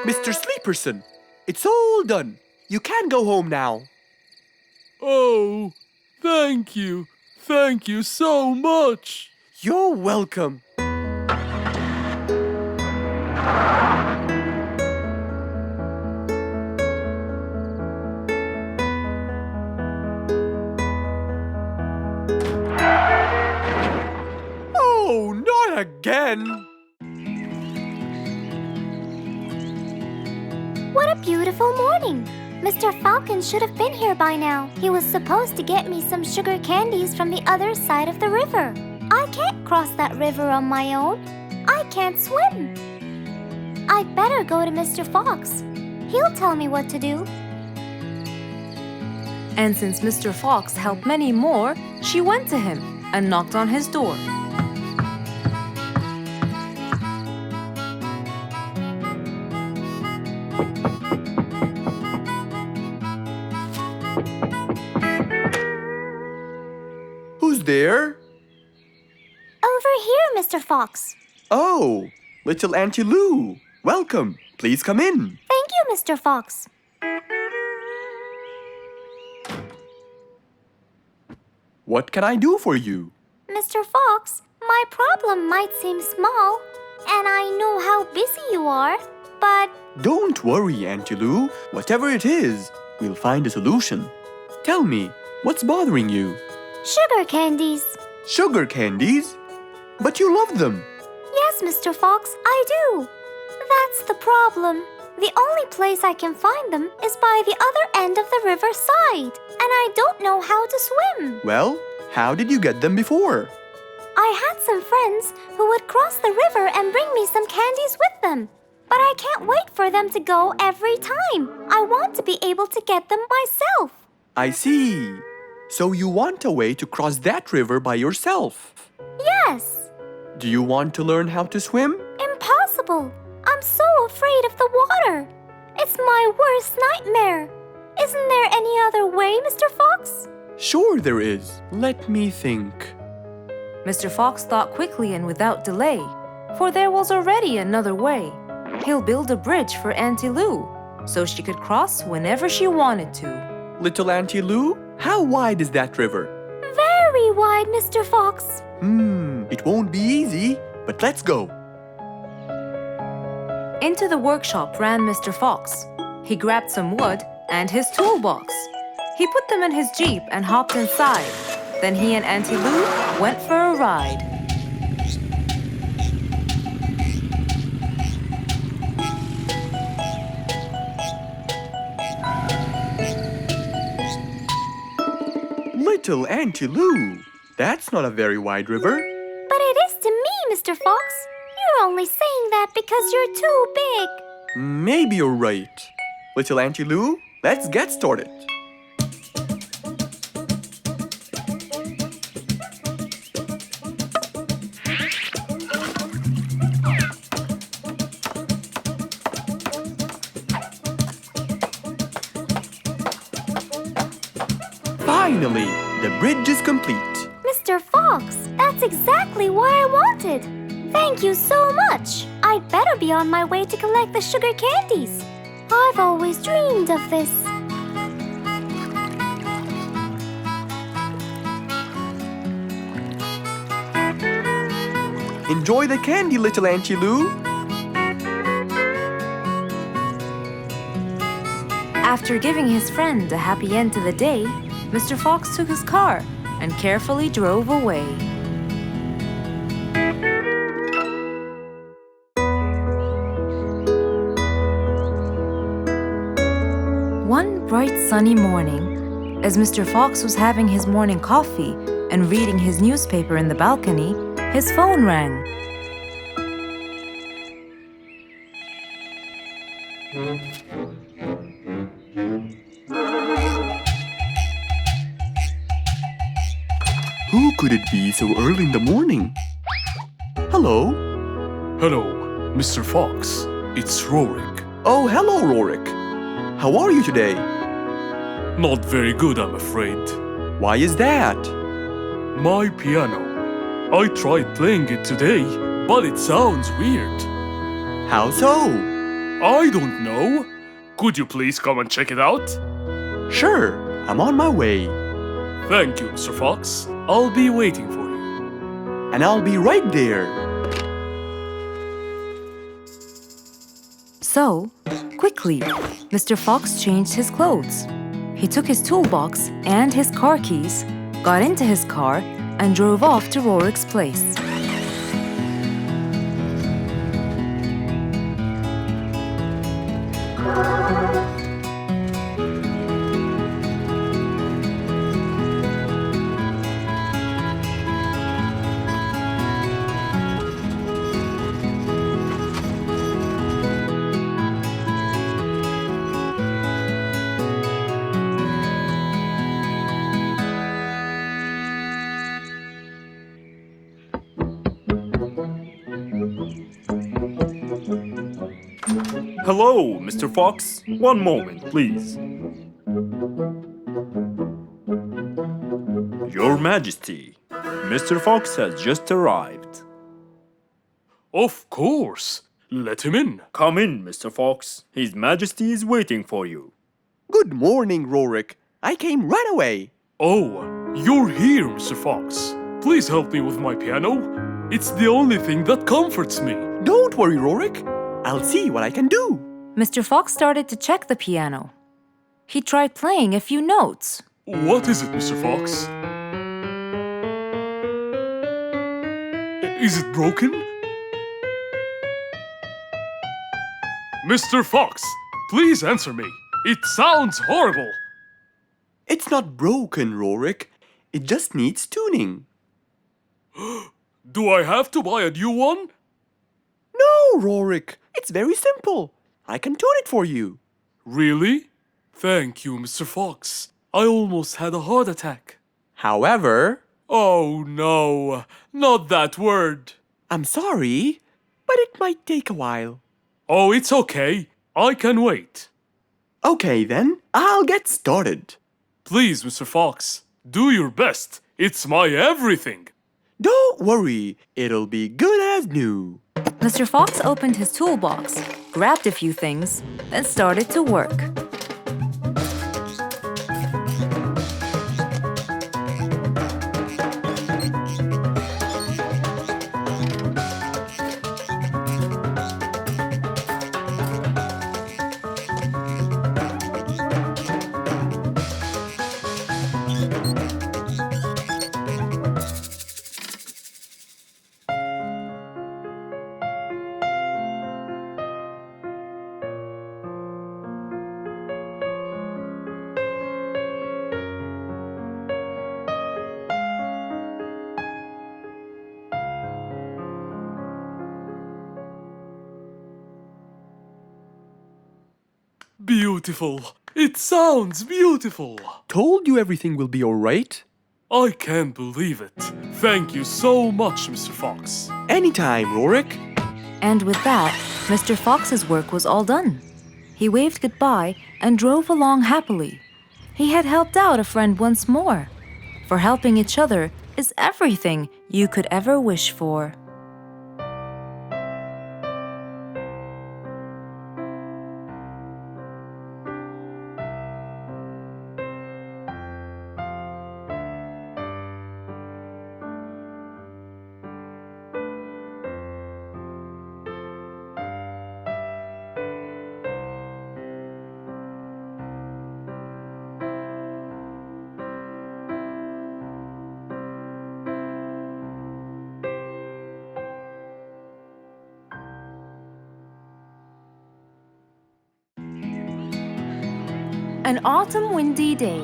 Mr. Sleeperson, it's all done. You can go home now. Oh, thank you. Thank you so much. You're welcome. Oh, not again! What a beautiful morning! Mr. Falcon should have been here by now. He was supposed to get me some sugar candies from the other side of the river. I can't cross that river on my own. I can't swim. I'd better go to Mr. Fox. He'll tell me what to do. And since Mr. Fox helped many more, she went to him and knocked on his door. Who's there? Over here, Mr. Fox. Oh, little Auntie Lou. Welcome. Please come in. Thank you, Mr. Fox. What can I do for you? Mr. Fox, my problem might seem small, and I know how busy you are, but Don't worry, Auntie Lou. Whatever it is, we'll find a solution. Tell me, what's bothering you? sugar candies. Sugar candies? But you love them. Yes, Mr. Fox, I do. That's the problem. The only place I can find them is by the other end of the river side, and I don't know how to swim. Well, how did you get them before? I had some friends who would cross the river and bring me some candies with them. But I can't wait for them to go every time. I want to be able to get them myself. I see. So you want a way to cross that river by yourself. Yes. Do you want to learn how to swim? Impossible. I'm so afraid of the water. It's my worst nightmare. Isn't there any other way, Mr. Fox? Sure there is. Let me think. Mr. Fox thought quickly and without delay, for there was already another way. He'll build a bridge for Auntie Lou, so she could cross whenever she wanted to. Little Auntie Lou, how wide is that river? Very wide, Mr. Fox. It won't be easy, but let's go. Into the workshop ran Mr. Fox. He grabbed some wood and his toolbox. He put them in his Jeep and hopped inside. Then he and Auntie Lou went for a ride. Little Auntie Lou, that's not a very wide river. But it is to me, Mr. Fox. You're only saying that because you're too big. Maybe you're right. Little Auntie Lou, let's get started. Finally, the bridge is complete. Mr. Fox, that's exactly what I wanted. Thank you so much. I'd better be on my way to collect the sugar candies. I've always dreamed of this. Enjoy the candy, little Auntie Lou. After giving his friend a happy end to the day, Mr. Fox took his car and carefully drove away. One bright sunny morning, as Mr. Fox was having his morning coffee and reading his newspaper in the balcony, his phone rang. Who could it be so early in the morning? Hello? Hello, Mr. Fox. It's Rorik. Oh, hello, Rorik. How are you today? Not very good, I'm afraid. Why is that? My piano. I tried playing it today, but it sounds weird. How so? I don't know. Could you please come and check it out? Sure, I'm on my way. Thank you, Mr. Fox. I'll be waiting for you. And I'll be right there. So, quickly, Mr. Fox changed his clothes. He took his toolbox and his car keys, got into his car, and drove off to Rorik's place. Hello, Mr. Fox. One moment, please. Your Majesty, Mr. Fox has just arrived. Of course. Let him in. Come in, Mr. Fox. His Majesty is waiting for you. Good morning, Rorik. I came right away. Oh, you're here, Mr. Fox. Please help me with my piano. It's the only thing that comforts me. Don't worry, Rorik. I'll see what I can do. Mr. Fox started to check the piano. He tried playing a few notes. What is it, Mr. Fox? Is it broken? Mr. Fox, please answer me. It sounds horrible. It's not broken, Rorik. It just needs tuning. Do I have to buy a new one? No, Rorik. It's very simple. I can tune it for you. Really? Thank you, Mr. Fox. I almost had a heart attack. However, Oh no, not that word. I'm sorry, but it might take a while. Oh, it's okay. I can wait. Okay then, I'll get started. Please, Mr. Fox, do your best. It's my everything. Don't worry, it'll be good as new. Mr. Fox opened his toolbox, grabbed a few things, then started to work. Beautiful. It sounds beautiful. Told you everything will be alright. I can't believe it. Thank you so much, Mr. Fox. Anytime, Rorik. And with that, Mr. Fox's work was all done. He waved goodbye and drove along happily. He had helped out a friend once more. For helping each other is everything you could ever wish for. An autumn windy day.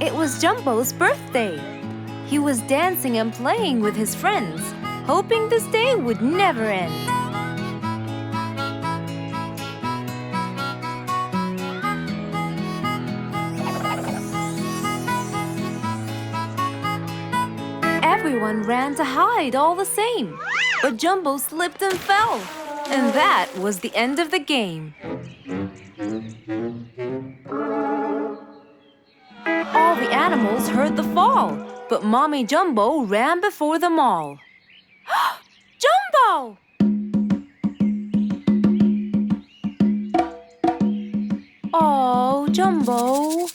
It was Jumbo's birthday. He was dancing and playing with his friends, hoping this day would never end. Everyone ran to hide all the same, but Jumbo slipped and fell. And that was the end of the game. All the animals heard the fall, but Mommy Jumbo ran before them all. Jumbo! Oh, Jumbo.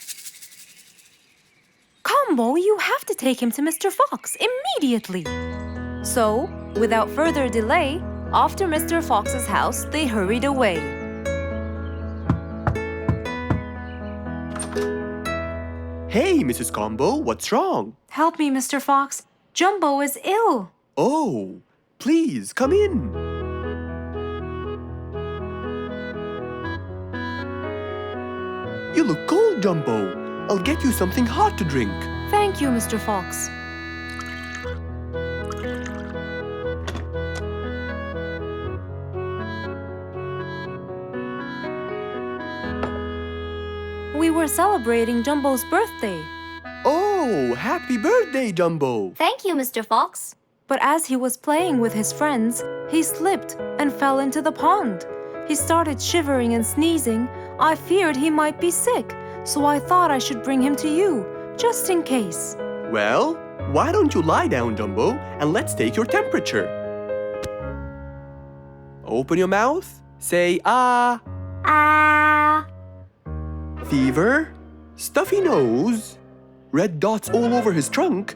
Combo, you have to take him to Mr. Fox immediately. So, without further delay, off to Mr. Fox's house they hurried away. Hey, Mrs. Combo, what's wrong? Help me, Mr. Fox. Jumbo is ill. Oh, please come in. You look cold, Jumbo. I'll get you something hot to drink. Thank you, Mr. Fox. We were celebrating Jumbo's birthday. Oh, happy birthday, Jumbo. Thank you, Mr. Fox. But as he was playing with his friends, he slipped and fell into the pond. He started shivering and sneezing. I feared he might be sick, so I thought I should bring him to you, just in case. Well, why don't you lie down, Jumbo, and let's take your temperature. Open your mouth. Say ah. Ah. Fever, stuffy nose, red dots all over his trunk.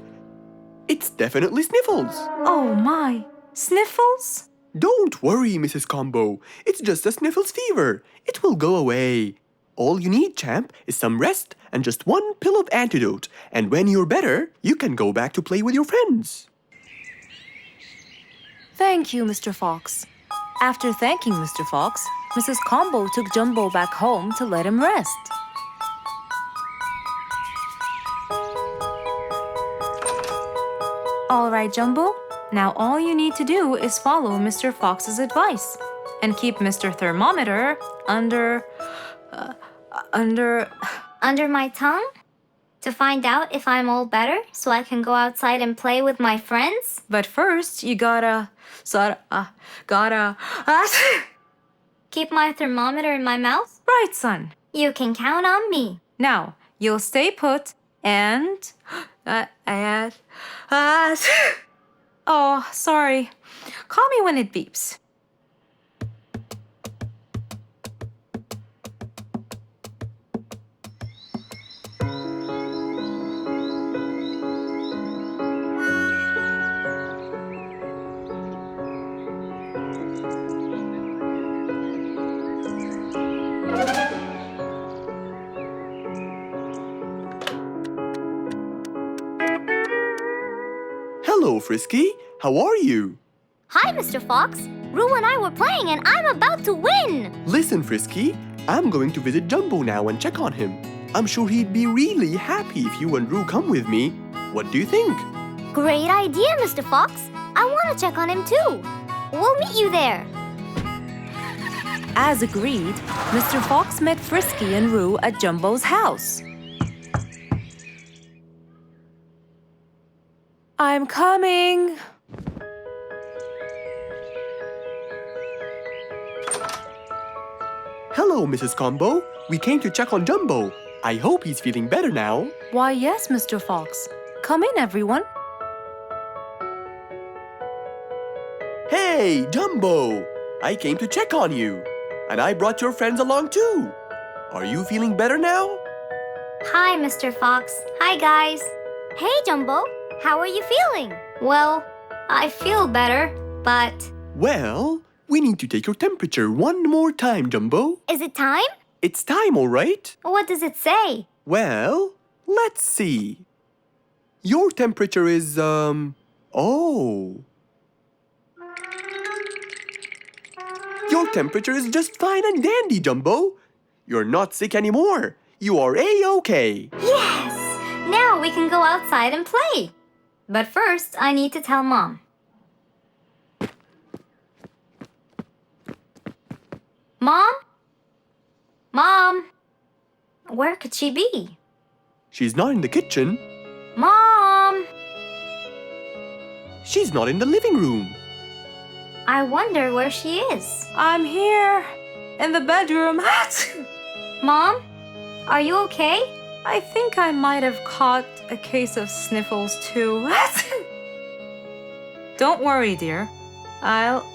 It's definitely sniffles. Oh my, sniffles? Don't worry, Mrs. Combo. It's just a sniffles fever. It will go away. All you need, champ, is some rest and just one pill of antidote. And when you're better, you can go back to play with your friends. Thank you, Mr. Fox. After thanking Mr. Fox, Mrs. Combo took Jumbo back home to let him rest. All right, Jumbo. Now all you need to do is follow Mr. Fox's advice and keep Mr. Thermometer under Under my tongue? To find out if I'm all better so I can go outside and play with my friends? But first, you gotta Keep my thermometer in my mouth? right, son. You can count on me. Now, you'll stay put and oh, sorry. Call me when it beeps. Hello, Frisky. How are you? Hi, Mr. Fox. Roo and I were playing and I'm about to win. Listen, Frisky. I'm going to visit Jumbo now and check on him. I'm sure he'd be really happy if you and Roo come with me. What do you think? Great idea, Mr. Fox. I want to check on him too. We'll meet you there. As agreed, Mr. Fox met Frisky and Roo at Jumbo's house. I'm coming. Hello, Mrs. Combo. We came to check on Jumbo. I hope he's feeling better now. Why, yes, Mr. Fox. Come in, everyone. Hey, Jumbo! I came to check on you. And I brought your friends along too. Are you feeling better now? Hi, Mr. Fox. Hi, guys. Hey, Jumbo. How are you feeling? Well, I feel better, but... Well, we need to take your temperature one more time, Jumbo. Is it time? It's time, all right? What does it say? Well, let's see. Your temperature is, oh. Your temperature is just fine and dandy, Jumbo. You're not sick anymore. You are A-OK. Yes! Now we can go outside and play. But first, I need to tell Mom. Mom? Mom? Where could she be? She's not in the kitchen. Mom! She's not in the living room. I wonder where she is. I'm here, in the bedroom. Mom? Are you okay? I think I might have caught a case of sniffles too. Don't worry, dear. I'll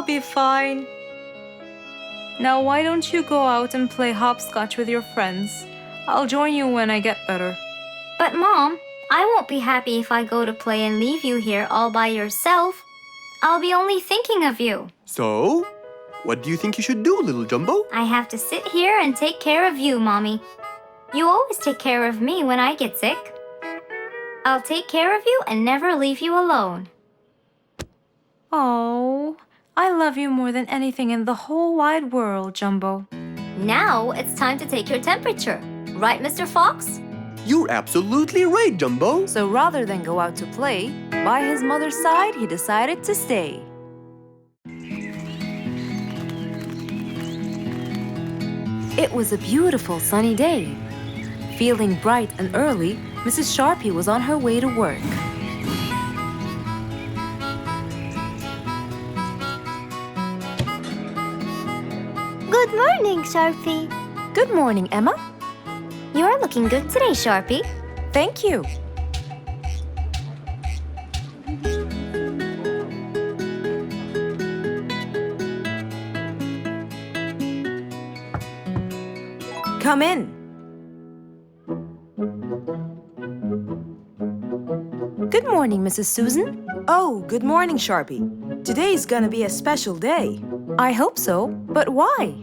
be fine. Now why don't you go out and play hopscotch with your friends? I'll join you when I get better. But Mom, I won't be happy if I go to play and leave you here all by yourself. I'll be only thinking of you. So, what do you think you should do, little Jumbo? I have to sit here and take care of you, Mommy. You always take care of me when I get sick. I'll take care of you and never leave you alone. Oh, I love you more than anything in the whole wide world, Jumbo. Now it's time to take your temperature. Right, Mr. Fox? You're absolutely right, Jumbo. So rather than go out to play, by his mother's side, he decided to stay. It was a beautiful sunny day. Feeling bright and early, Mrs. Sharpie was on her way to work. Good morning, Sharpie. Good morning, Emma. You're looking good today, Sharpie. Thank you. Come in. Good morning, Mrs. Susan. Oh, good morning, Sharpie. Today's gonna be a special day. I hope so, but why?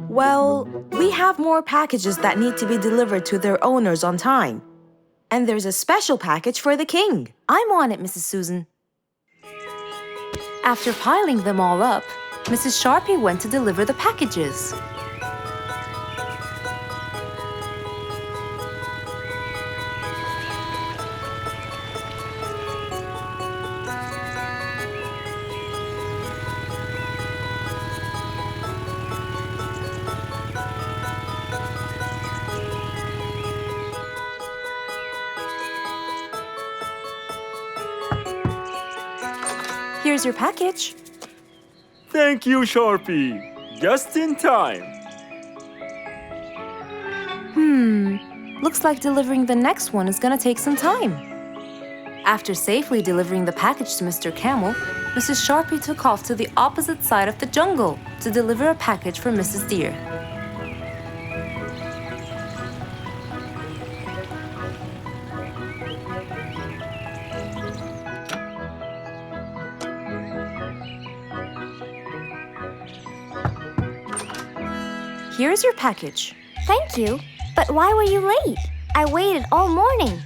Well, we have more packages that need to be delivered to their owners on time. And there's a special package for the king. I'm on it, Mrs. Susan. After piling them all up, Mrs. Sharpie went to deliver the packages. Here's your package. Thank you, Sharpie. Just in time. Looks like delivering the next one is gonna take some time. After safely delivering the package to Mr. Camel, Mrs. Sharpie took off to the opposite side of the jungle to deliver a package for Mrs. Deer. Here's your package. Thank you. But why were you late? I waited all morning.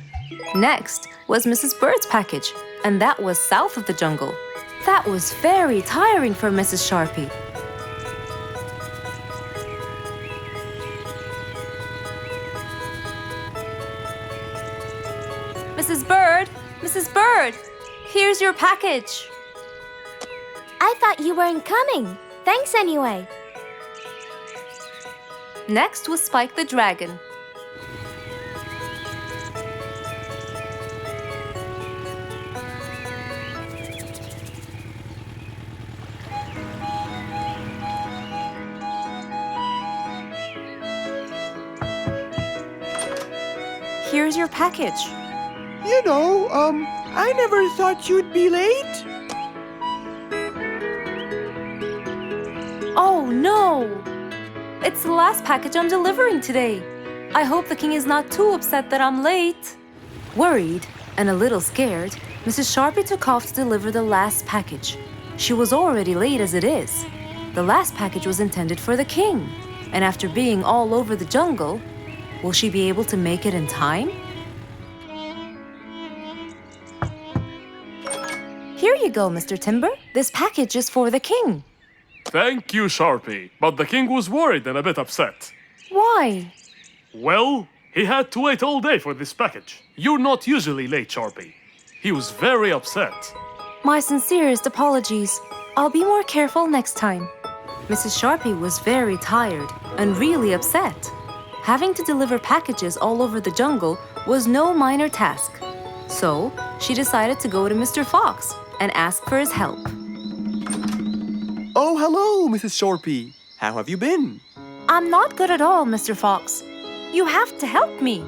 Next was Mrs. Bird's package, and that was south of the jungle. That was very tiring for Mrs. Sharpie. Mrs. Bird! Mrs. Bird! Here's your package. I thought you weren't coming. Thanks anyway. Next was Spike the Dragon. Here's your package. I never thought you'd be late. Oh no! It's the last package I'm delivering today. I hope the king is not too upset that I'm late. Worried and a little scared, Mrs. Sharpie took off to deliver the last package. She was already late as it is. The last package was intended for the king, and after being all over the jungle, will she be able to make it in time? Here you go, Mr. Timber. This package is for the king. Thank you, Sharpie. But the king was worried and a bit upset. Why? Well, he had to wait all day for this package. You're not usually late, Sharpie. He was very upset. My sincerest apologies. I'll be more careful next time. Mrs. Sharpie was very tired and really upset. Having to deliver packages all over the jungle was no minor task. So, she decided to go to Mr. Fox and ask for his help. Oh, hello, Mrs. Sharpie. How have you been? I'm not good at all, Mr. Fox. You have to help me.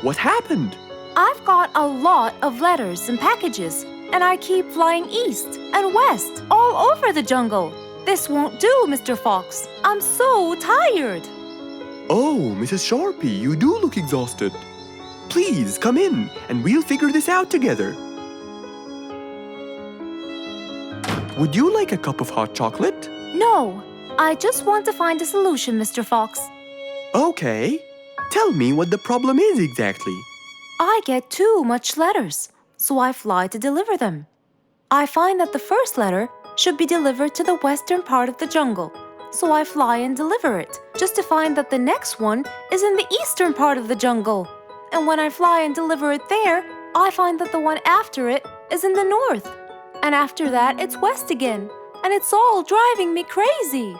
What happened? I've got a lot of letters and packages, and I keep flying east and west all over the jungle. This won't do, Mr. Fox. I'm so tired. Oh, Mrs. Sharpie, you do look exhausted. Please come in and we'll figure this out together. Would you like a cup of hot chocolate? No, I just want to find a solution, Mr. Fox. Okay. Tell me what the problem is exactly. I get too much letters, so I fly to deliver them. I find that the first letter should be delivered to the western part of the jungle, so I fly and deliver it, just to find that the next one is in the eastern part of the jungle. And when I fly and deliver it there, I find that the one after it is in the north. And after that, it's west again, and it's all driving me crazy.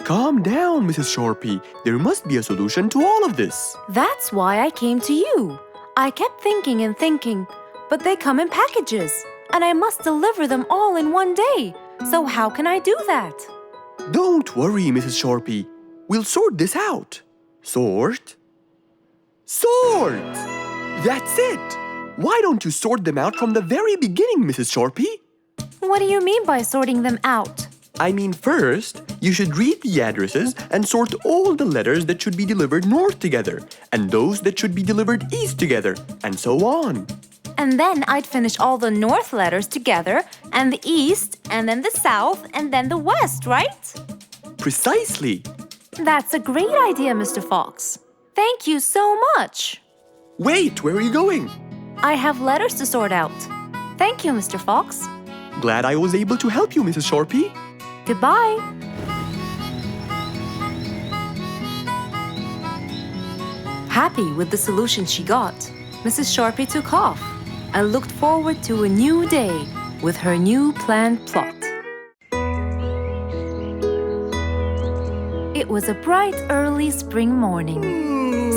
Calm down, Mrs. Sharpie. There must be a solution to all of this. That's why I came to you. I kept thinking and thinking, but they come in packages, and I must deliver them all in one day. So how can I do that? Don't worry, Mrs. Sharpie. We'll sort this out. Sort? Sort! That's it! Why don't you sort them out from the very beginning, Mrs. Sharpie? What do you mean by sorting them out? I mean, first, you should read the addresses and sort all the letters that should be delivered north together, and those that should be delivered east together, and so on. And then I'd finish all the north letters together, and the east, and then the south, and then the west, right? Precisely. That's a great idea, Mr. Fox. Thank you so much. Wait, where are you going? I have letters to sort out. Thank you, Mr. Fox. Glad I was able to help you, Mrs. Sharpie. Goodbye. Happy with the solution she got, Mrs. Sharpie took off and looked forward to a new day with her new planned plot. It was a bright early spring morning.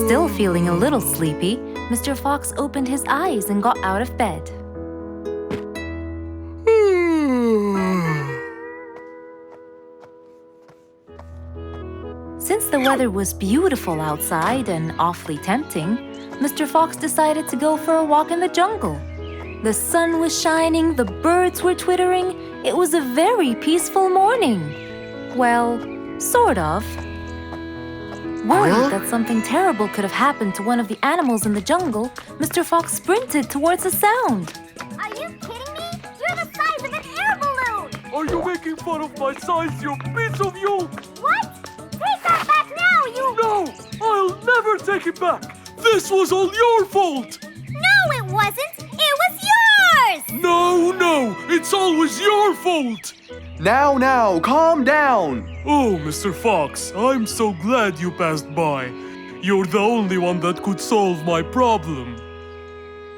Still feeling a little sleepy, Mr. Fox opened his eyes and got out of bed. Since the weather was beautiful outside and awfully tempting, Mr. Fox decided to go for a walk in the jungle. The sun was shining, the birds were twittering. It was a very peaceful morning. Well, sort of. Worried that something terrible could have happened to one of the animals in the jungle, Mr. Fox sprinted towards the sound. Are you kidding me? You're the size of an air balloon! Are you making fun of my size, you piece of you? What? Take that back now, you... No! I'll never take it back! This was all your fault! No, it wasn't! It was yours! No! It's always your fault! Now, calm down. Oh, Mr. Fox, I'm so glad you passed by. You're the only one that could solve my problem.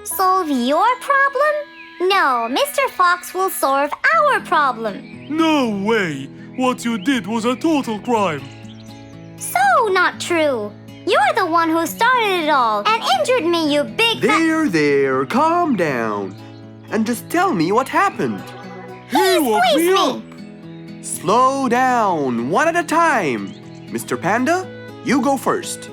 Solve your problem? No, Mr. Fox will solve our problem. No way! What you did was a total crime. So not true. You're the one who started it all and injured me, you big There, calm down. And just tell me what happened. He woke me squeezed up! Slow down, one at a time. Mr. Panda, you go first.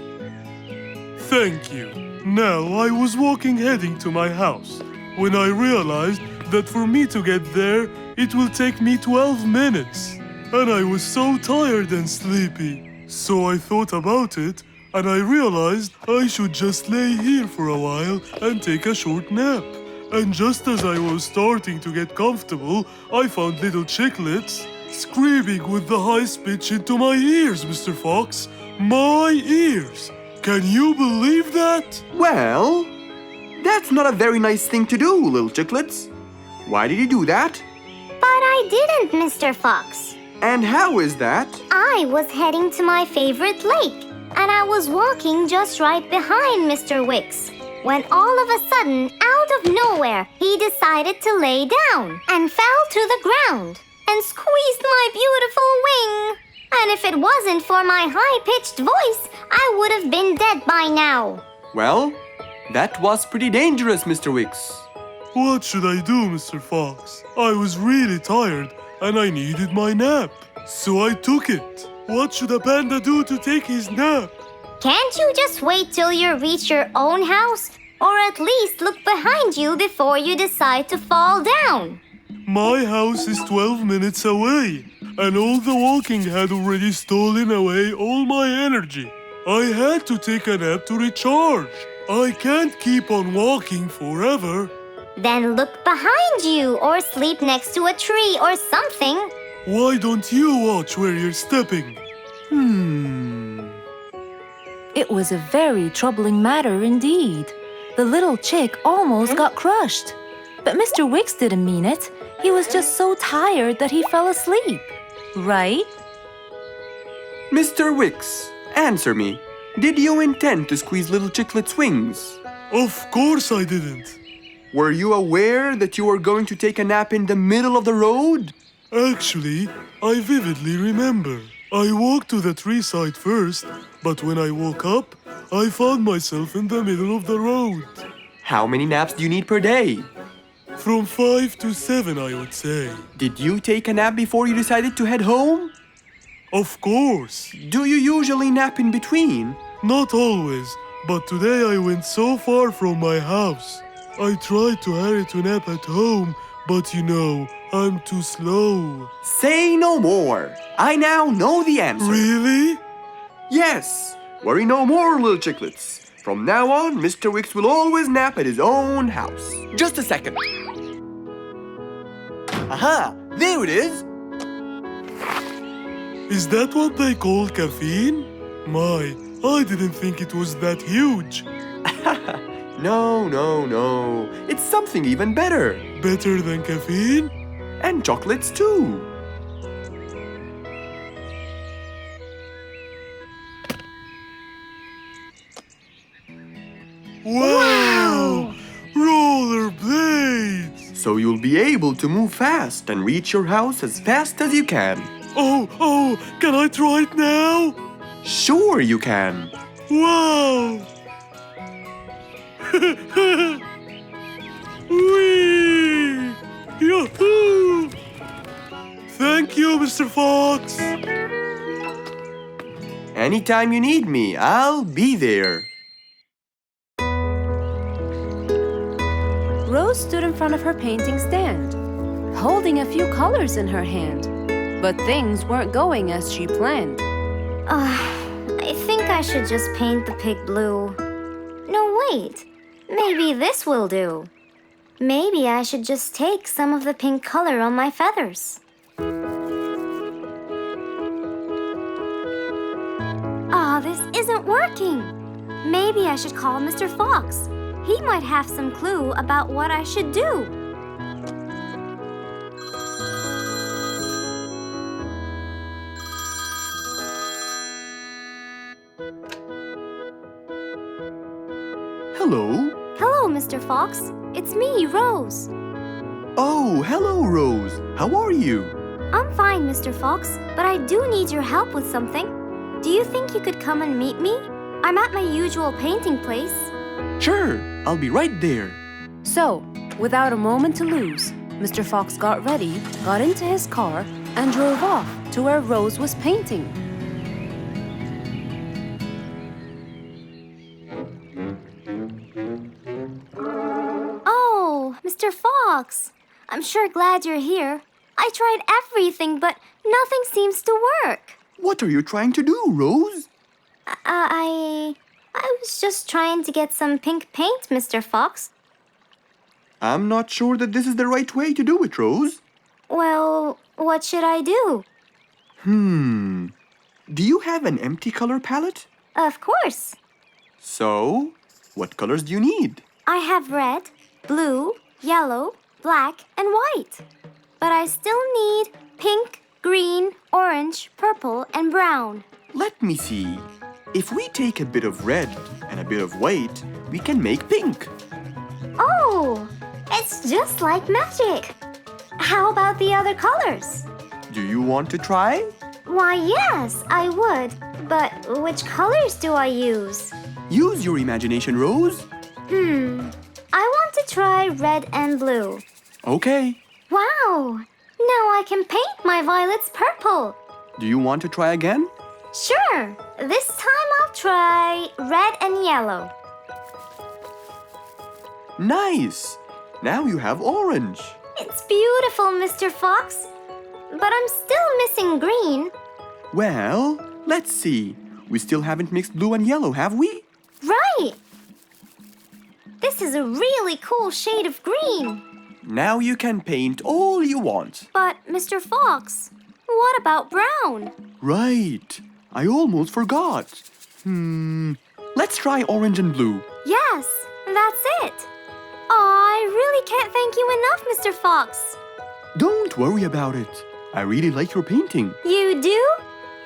Thank you. Now, I was walking heading to my house when I realized that for me to get there, it will take me 12 minutes. And I was so tired and sleepy. So I thought about it, and I realized I should just lay here for a while and take a short nap. And just as I was starting to get comfortable, I found little chicklets screaming with the highest pitch into my ears, Mr. Fox. My ears! Can you believe that? Well, that's not a very nice thing to do, little chicklets. Why did you do that? But I didn't, Mr. Fox. And how is that? I was heading to my favorite lake, and I was walking just right behind Mr. Wicks, when all of a sudden, out of nowhere, he decided to lay down and fell to the ground and squeezed my beautiful wing. And if it wasn't for my high-pitched voice, I would have been dead by now. Well, that was pretty dangerous, Mr. Wicks. What should I do, Mr. Fox? I was really tired and I needed my nap. So I took it. What should a panda do to take his nap? Can't you just wait till you reach your own house? Or at least look behind you before you decide to fall down? My house is 12 minutes away. and all the walking had already stolen away all my energy. I had to take a nap to recharge. I can't keep on walking forever. Then look behind you or sleep next to a tree or something. Why don't you watch where you're stepping? It was a very troubling matter indeed. The little chick almost got crushed. But Mr. Wicks didn't mean it. He was just so tired that he fell asleep. Right? Mr. Wicks, answer me. Did you intend to squeeze little chicklet's wings? Of course I didn't. Were you aware that you were going to take a nap in the middle of the road? Actually, I vividly remember. I walked to the tree side first, but when I woke up, I found myself in the middle of the road. How many naps do you need per day? From 5 to 7, I would say. Did you take a nap before you decided to head home? Of course. Do you usually nap in between? Not always, but today I went so far from my house. I tried to hurry to nap at home, but you know, I'm too slow. Say no more. I now know the answer. Really? Yes. Worry no more, little chicklets. From now on, Mr. Wicks will always nap at his own house. Just a second. Aha! There it is! Is that what they call caffeine? My, I didn't think it was that huge. No. It's something even better. Better than caffeine? And chocolates too. Wow! Rollerblades! So you'll be able to move fast and reach your house as fast as you can. Oh, can I try it now? Sure you can. Wow! Whee! Yahoo! Thank you, Mr. Fox. Anytime you need me, I'll be there. Rose stood in front of her painting stand, holding a few colors in her hand. But things weren't going as she planned. I think I should just paint the pig blue. No, wait. Maybe this will do. Maybe I should just take some of the pink color on my feathers. This isn't working. Maybe I should call Mr. Fox. He might have some clue about what I should do. Hello. Hello, Mr. Fox. It's me, Rose. Oh, hello, Rose. How are you? I'm fine, Mr. Fox, but I do need your help with something. Do you think you could come and meet me? I'm at my usual painting place. Sure, I'll be right there. So, without a moment to lose, Mr. Fox got ready, got into his car, and drove off to where Rose was painting. Oh, Mr. Fox. I'm sure glad you're here. I tried everything, but nothing seems to work. What are you trying to do, Rose? I was just trying to get some pink paint, Mr. Fox. I'm not sure that this is the right way to do it, Rose. Well, what should I do? Do you have an empty color palette? Of course. So, what colors do you need? I have red, blue, yellow, black, and white. But I still need pink, green, orange, purple, and brown. Let me see. If we take a bit of red and a bit of white, we can make pink. Oh, it's just like magic. How about the other colors? Do you want to try? Why, yes, I would. But which colors do I use? Use your imagination, Rose. I want to try red and blue. Okay. Wow! Now I can paint my violets purple. Do you want to try again? Sure. This time I'll try red and yellow. Nice. Now you have orange. It's beautiful, Mr. Fox. but I'm still missing green. Well, let's see. We still haven't mixed blue and yellow, have we? Right! This is a really cool shade of green. Now you can paint all you want. But, Mr. Fox, what about brown? Right. I almost forgot. Let's try orange and blue. Yes, that's it. I really can't thank you enough, Mr. Fox. Don't worry about it. I really like your painting. You do?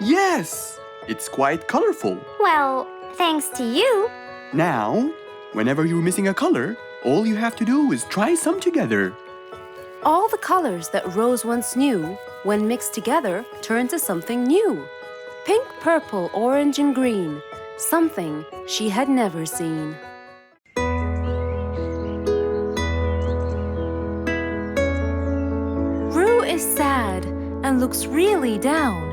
Yes, it's quite colorful. Well, thanks to you. Now, whenever you're missing a color, all you have to do is try some together. All the colors that Rose once knew, when mixed together, turned to something new. Pink, purple, orange, and green. Something she had never seen. Roo is sad and looks really down.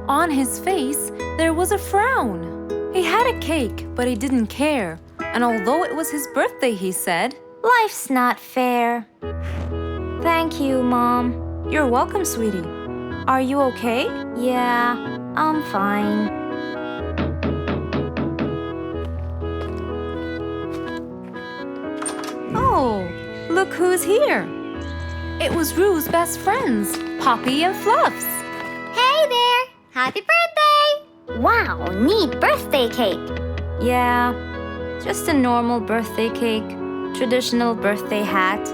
On his face, there was a frown. He had a cake, but he didn't care. And although it was his birthday, he said, Life's not fair. Thank you, Mom. "You're welcome, sweetie. Are you okay?" Yeah, I'm fine. Oh, look who's here. It was Roo's best friends, Poppy and Fluffs. Hey there! Happy birthday! Wow, neat birthday cake. Yeah, just a normal birthday cake, traditional birthday hat,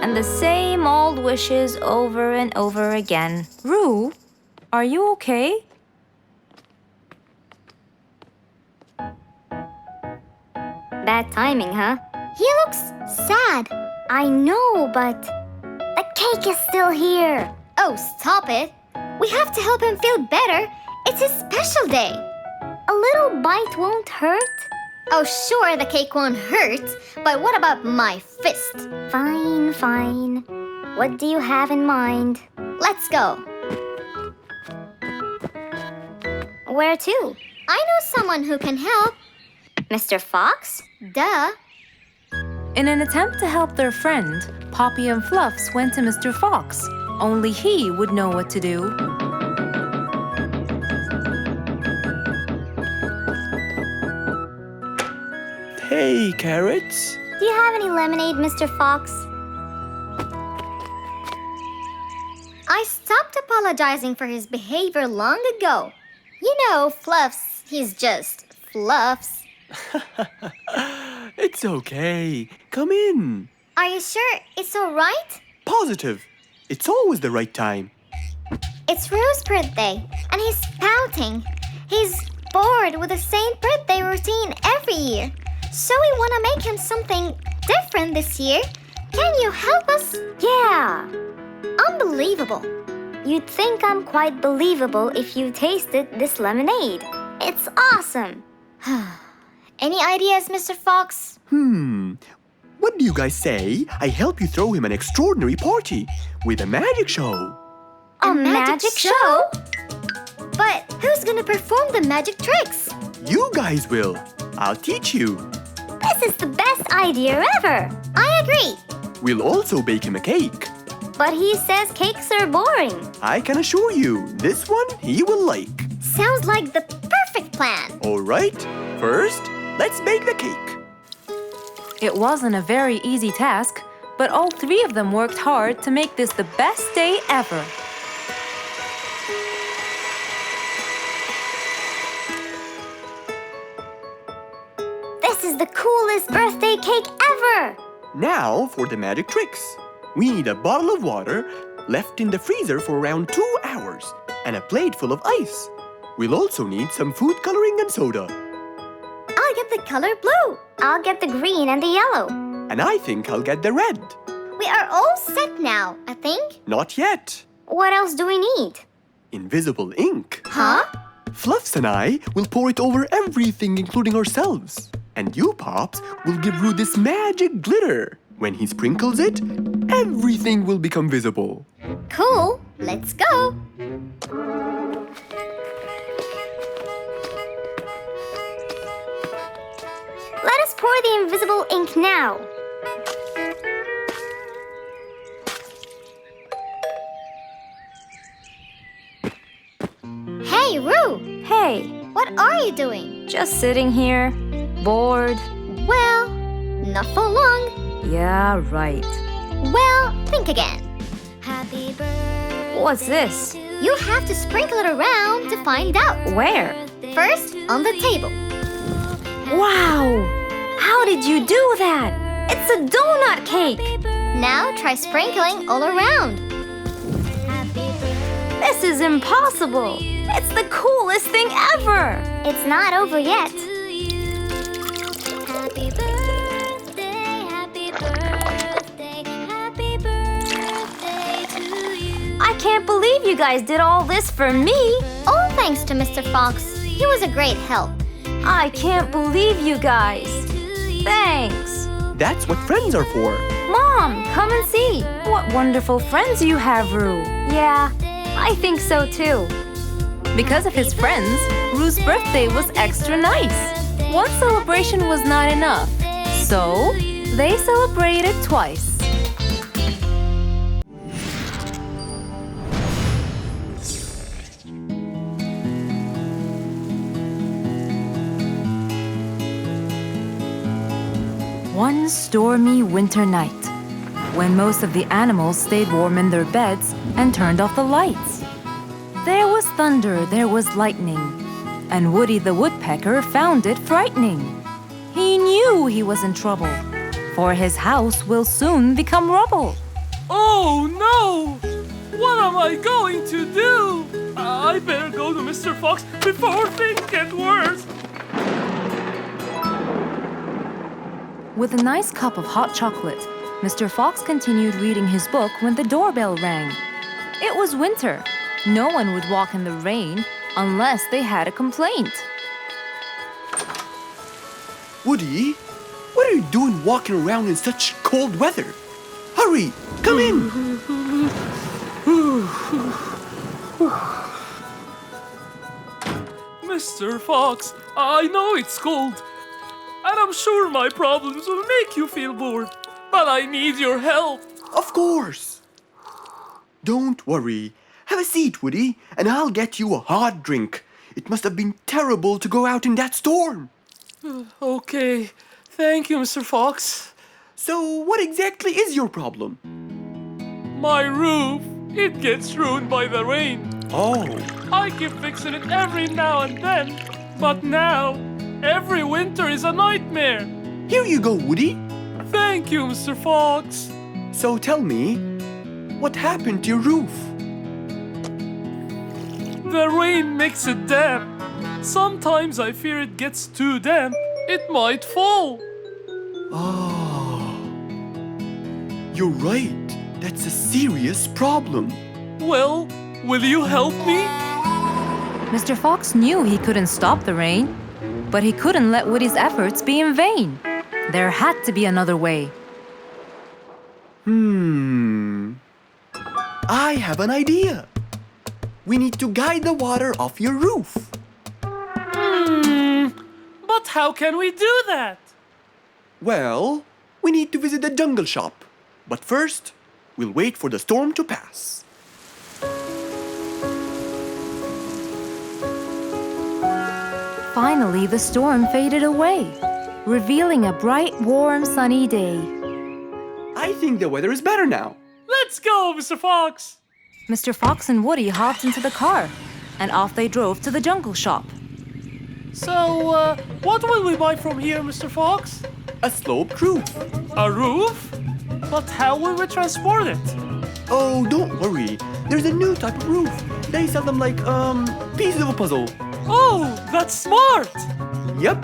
and the same old wishes over and over again. Roo, are you okay? Bad timing, huh? He looks sad. I know, but the cake is still here. Oh, stop it! We have to help him feel better. It's his special day. A little bite won't hurt. Oh, sure, the cake won't hurt, but what about my fist? Fine, fine. What do you have in mind? Let's go. Where to? I know someone who can help. Mr. Fox? Duh. In an attempt to help their friend, Poppy and Fluffs went to Mr. Fox. Only he would know what to do. Hey, carrots. Do you have any lemonade, Mr. Fox? I stopped apologizing for his behavior long ago. You know, Fluffs, he's just Fluffs. It's okay. Come in. Are you sure it's all right? Positive. It's always the right time. It's Rue's birthday, and he's pouting. He's bored with the same birthday routine every year. So we want to make him something different this year. Can you help us? Yeah. Unbelievable. You'd think I'm quite believable if you tasted this lemonade. It's awesome. Any ideas, Mr. Fox? What do you guys say? I help you throw him an extraordinary party with a magic show. A magic show? But who's gonna perform the magic tricks? You guys will. I'll teach you. This is the best idea ever. I agree. We'll also bake him a cake. But he says cakes are boring. I can assure you, this one he will like. Sounds like the perfect plan. All right, first, let's bake the cake. It wasn't a very easy task, but all three of them worked hard to make this the best day ever. This is the coolest birthday cake ever. Now for the magic tricks. We need a bottle of water left in the freezer for around 2 hours and a plate full of ice. We'll also need some food coloring and soda. I'll get the color blue. I'll get the green and the yellow. And I think I'll get the red. We are all set now, I think. Not yet. What else do we need? Invisible ink. Huh? Fluffs and I will pour it over everything, including ourselves. And you, Pops, will give Roo this magic glitter. When he sprinkles it, everything will become visible. Cool. Let's go. Let us pour the invisible ink now. Roo! Hey, What are you doing? just sitting here, bored. Well, not for long. Yeah, right. Well, think again. Happy birthday. What's this? You have to sprinkle it around to find out. Where? First, on the table. Wow! How did you do that? It's a donut cake! Now try sprinkling all around. This is impossible! It's the coolest thing ever! It's not over yet. I can't believe you guys did all this for me! All thanks to Mr. Fox. He was a great help. I can't believe you guys! Thanks! That's what friends are for. Mom, come and see! What wonderful friends you have, Roo! Yeah, I think so too. Because of his friends, Roo's birthday was extra nice. One celebration was not enough, so they celebrated twice. One stormy winter night, when most of the animals stayed warm in their beds and turned off the lights. There was thunder, there was lightning, and Woody the Woodpecker found it frightening. He knew he was in trouble, for his house will soon become rubble. Oh no! What am I going to do? I better go to Mr. Fox before things get worse. With a nice cup of hot chocolate, Mr. Fox continued reading his book when the doorbell rang. It was winter. No one would walk in the rain unless they had a complaint. Woody, what are you doing walking around in such cold weather? Hurry, come in. Mr. Fox, I know it's cold, and I'm sure my problems will make you feel bored, but I need your help. Of course. Don't worry. Have a seat, Woody, and I'll get you a hot drink. It must have been terrible to go out in that storm. Okay, thank you, Mr. Fox. So, what exactly is your problem? My roof, it gets ruined by the rain. Oh, I keep fixing it every now and then, but now, every winter is a nightmare. here you go, Woody. Thank you, Mr. Fox. So tell me, what happened to your roof? The rain makes it damp. Sometimes I fear it gets too damp. It might fall. Oh, you're right. That's a serious problem. Well, will you help me? Mr. Fox knew he couldn't stop the rain, but he couldn't let Woody's efforts be in vain. There had to be another way. I have an idea. We need to guide the water off your roof. But how can we do that? Well, we need to visit the jungle shop. But first, we'll wait for the storm to pass. Finally, the storm faded away, revealing a bright, warm, sunny day. I think the weather is better now. Let's go, Mr. Fox. Mr. Fox and Woody hopped into the car, and off they drove to the jungle shop. So, what will we buy from here, Mr. Fox? A sloped roof. A roof? But how will we transport it? Oh, don't worry. There's a new type of roof. They sell them like, pieces of a puzzle. Oh, that's smart! Yep.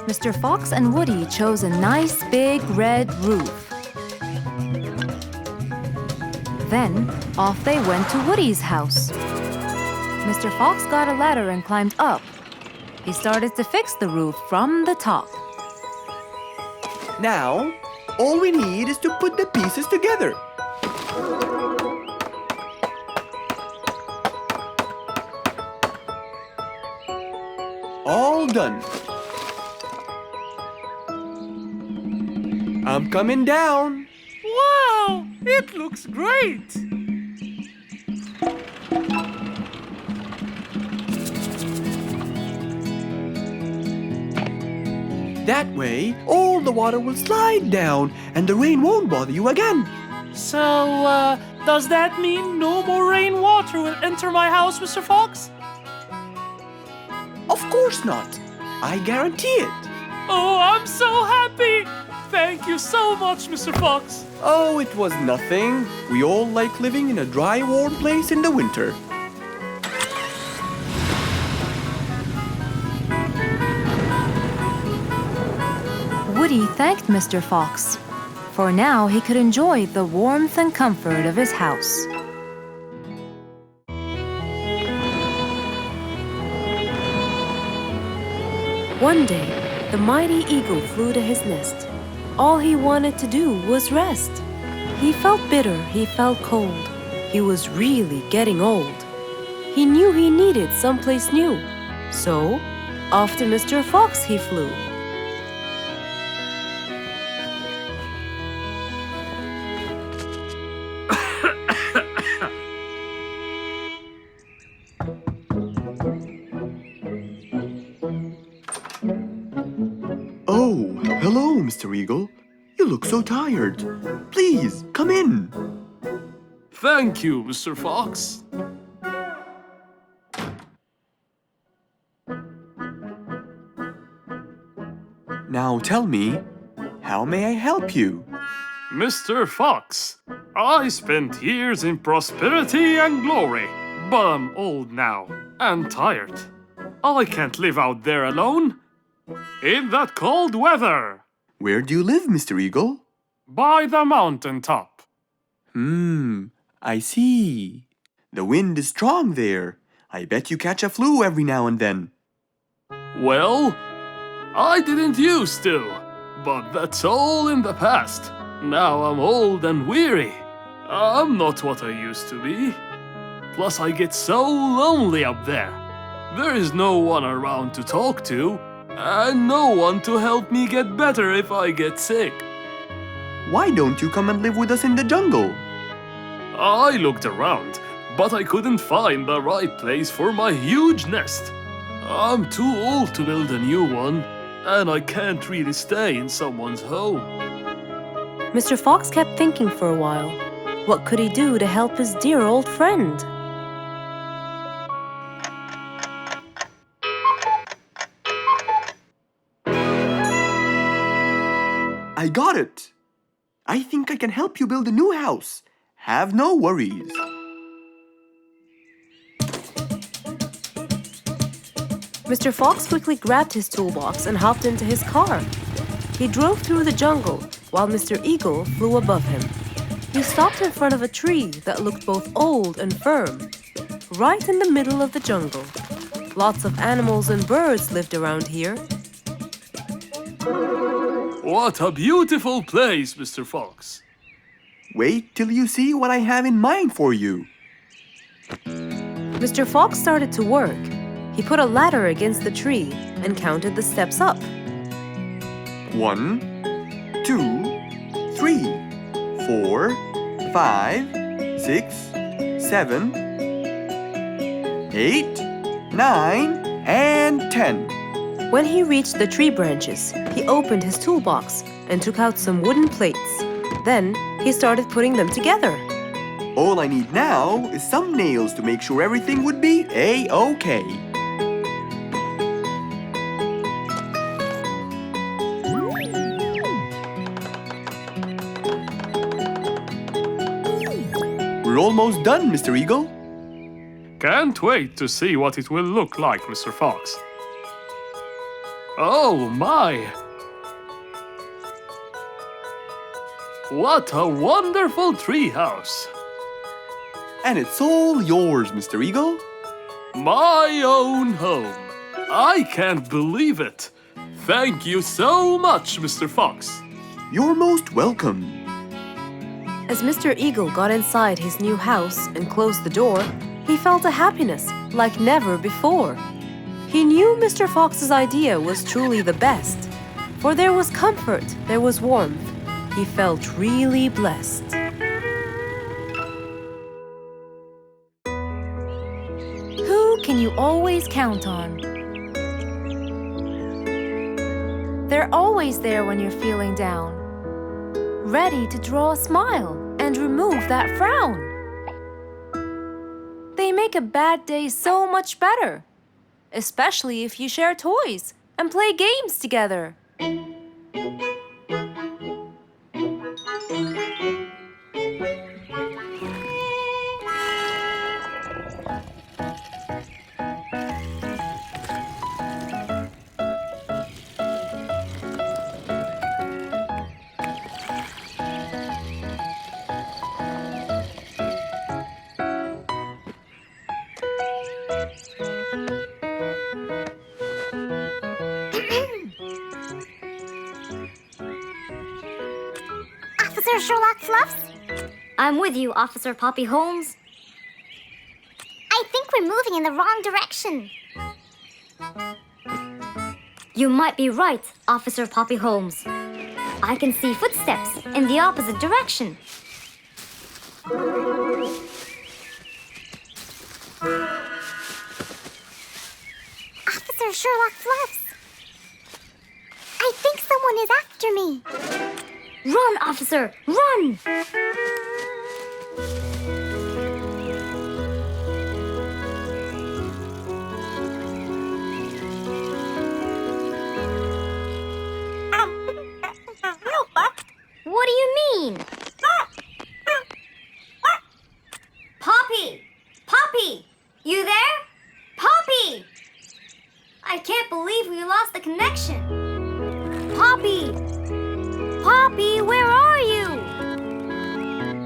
Mr. Fox and Woody chose a nice big red roof. Then, off they went to Woody's house. Mr. Fox got a ladder and climbed up. He started to fix the roof from the top. Now, all we need is to put the pieces together. All done. I'm coming down. Wow, it looks great! That way, all the water will slide down and the rain won't bother you again. So, does that mean no more rainwater will enter my house, Mr. Fox? Of course not. I guarantee it. Oh, I'm so happy! Thank you so much, Mr. Fox. Oh, it was nothing. We all like living in a dry, warm place in the winter. Woody thanked Mr. Fox, for now he could enjoy the warmth and comfort of his house. One day, the mighty eagle flew to his nest. All he wanted to do was rest. He felt bitter, he felt cold. He was really getting old. He knew he needed someplace new. So, off to Mr. Fox he flew. Oh, hello, Mr. Eagle. You look so tired. Please, come in. Thank you, Mr. Fox. Now tell me, how may I help you? Mr. Fox, I spent years in prosperity and glory, but I'm old now and tired. I can't live out there alone in that cold weather. Where do you live, Mr. Eagle? By the mountain top. I see. The wind is strong there. I bet you catch a flu every now and then. Well, I didn't used to, but that's all in the past. Now I'm old and weary. I'm not what I used to be. Plus I get so lonely up there. There is no one around to talk to, and no one to help me get better if I get sick. Why don't you come and live with us in the jungle? I looked around, but I couldn't find the right place for my huge nest. I'm too old to build a new one, and I can't really stay in someone's home. Mr. Fox kept thinking for a while. What could he do to help his dear old friend? I got it! I think I can help you build a new house. Have no worries. Mr. Fox quickly grabbed his toolbox and hopped into his car. He drove through the jungle while Mr. Eagle flew above him. He stopped in front of a tree that looked both old and firm, right in the middle of the jungle. Lots of animals and birds lived around here. What a beautiful place, Mr. Fox. Wait till you see what I have in mind for you. Mr. Fox started to work. He put a ladder against the tree and counted the steps up. 1, 2, 3, 4, 5, 6, 7, 8, 9, and 10. When he reached the tree branches, he opened his toolbox and took out some wooden plates. Then he started putting them together. All I need now is some nails to make sure everything would be A-OK. We're almost done, Mr. Eagle. Can't wait to see what it will look like, Mr. Fox. Oh my! What a wonderful treehouse! And it's all yours, Mr. Eagle. My own home. I can't believe it. Thank you so much, Mr. Fox. You're most welcome. As Mr. Eagle got inside his new house and closed the door, he felt a happiness like never before. He knew Mr. Fox's idea was truly the best, for there was comfort, there was warmth. He felt really blessed. Who can you always count on? They're always there when you're feeling down, ready to draw a smile and remove that frown. They make a bad day so much better, especially if you share toys and play games together. Officer Sherlock Fluffs? I'm with you, Officer Poppy Holmes. I think we're moving in the wrong direction. You might be right, Officer Poppy Holmes. I can see footsteps in the opposite direction. Officer Sherlock Fluffs. I think someone is after me. Run, officer, run! What do you mean? Poppy! Poppy! You there? Poppy! I can't believe we lost the connection. Poppy! Poppy, where are you?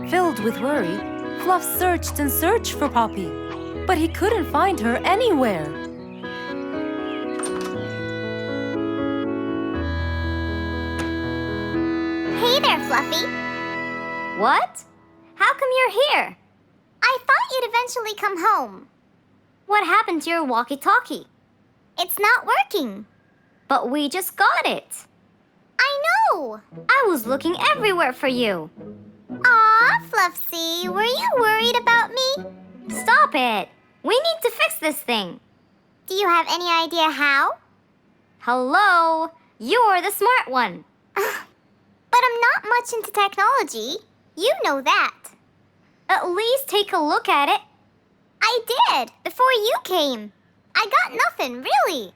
Filled with worry, Fluff searched and searched for Poppy, but he couldn't find her anywhere. Hey there, Fluffy. What? How come you're here? I thought you'd eventually come home. What happened to your walkie-talkie? It's not working. But we just got it. I know. I was looking everywhere for you. Aw, Fluffsy, were you worried about me? Stop it. We need to fix this thing. Do you have any idea how? Hello? You're the smart one. But I'm not much into technology. You know that. At least take a look at it. I did, before you came. I got nothing, really.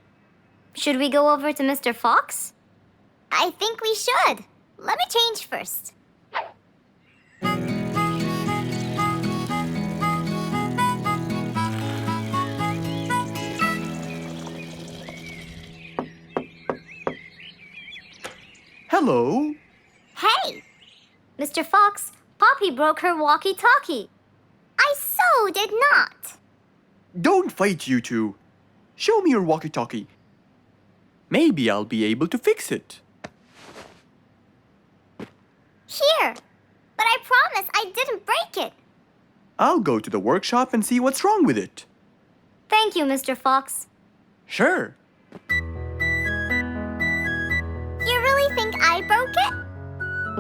Should we go over to Mr. Fox? I think we should. Let me change first. Hello? Hey, Mr. Fox, Poppy broke her walkie-talkie. I so did not. Don't fight, you two. Show me your walkie-talkie. Maybe I'll be able to fix it. Here, but I promise I didn't break it. I'll go to the workshop and see what's wrong with it. Thank you, Mr. Fox. Sure. You really think I broke it?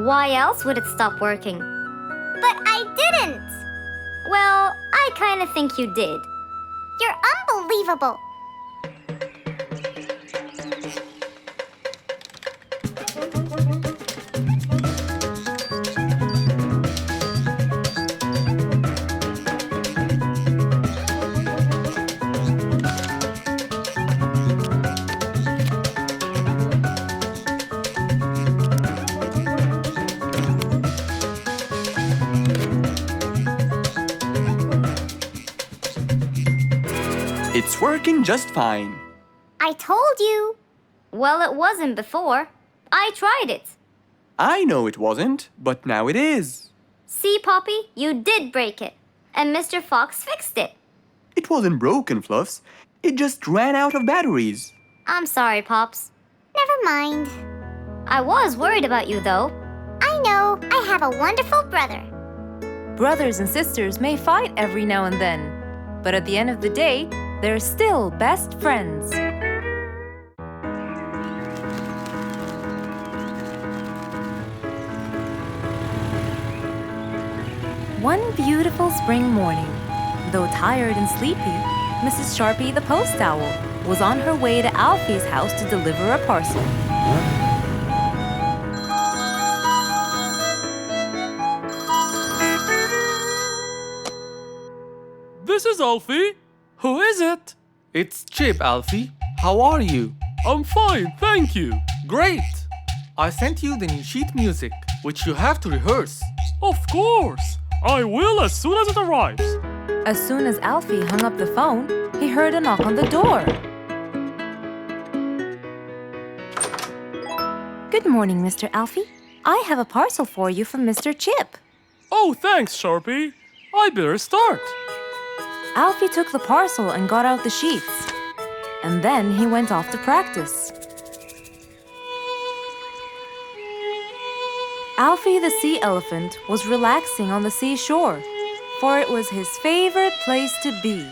Why else would it stop working? But I didn't. Well, I kind of think you did. You're unbelievable. It's working just fine. I told you. Well, it wasn't before. I tried it. I know it wasn't, but now it is. See, Poppy, you did break it. And Mr. Fox fixed it. It wasn't broken, Fluffs. It just ran out of batteries. I'm sorry, Pops. Never mind. I was worried about you, though. I know. I have a wonderful brother. Brothers and sisters may fight every now and then, but at the end of the day, they're still best friends. One beautiful spring morning, though tired and sleepy, Mrs. Sharpie the post owl was on her way to Alfie's house to deliver a parcel. This is Alfie. Who is it? It's Chip, Alfie. How are you? I'm fine, thank you. Great! I sent you the new sheet music, which you have to rehearse. Of course. I will as soon as it arrives. As soon as Alfie hung up the phone, he heard a knock on the door. Good morning, Mr. Alfie. I have a parcel for you from Mr. Chip. Oh, thanks, Sharpie. I better start. Alfie took the parcel and got out the sheets. And then he went off to practice. Alfie the sea elephant was relaxing on the seashore, for it was his favorite place to be.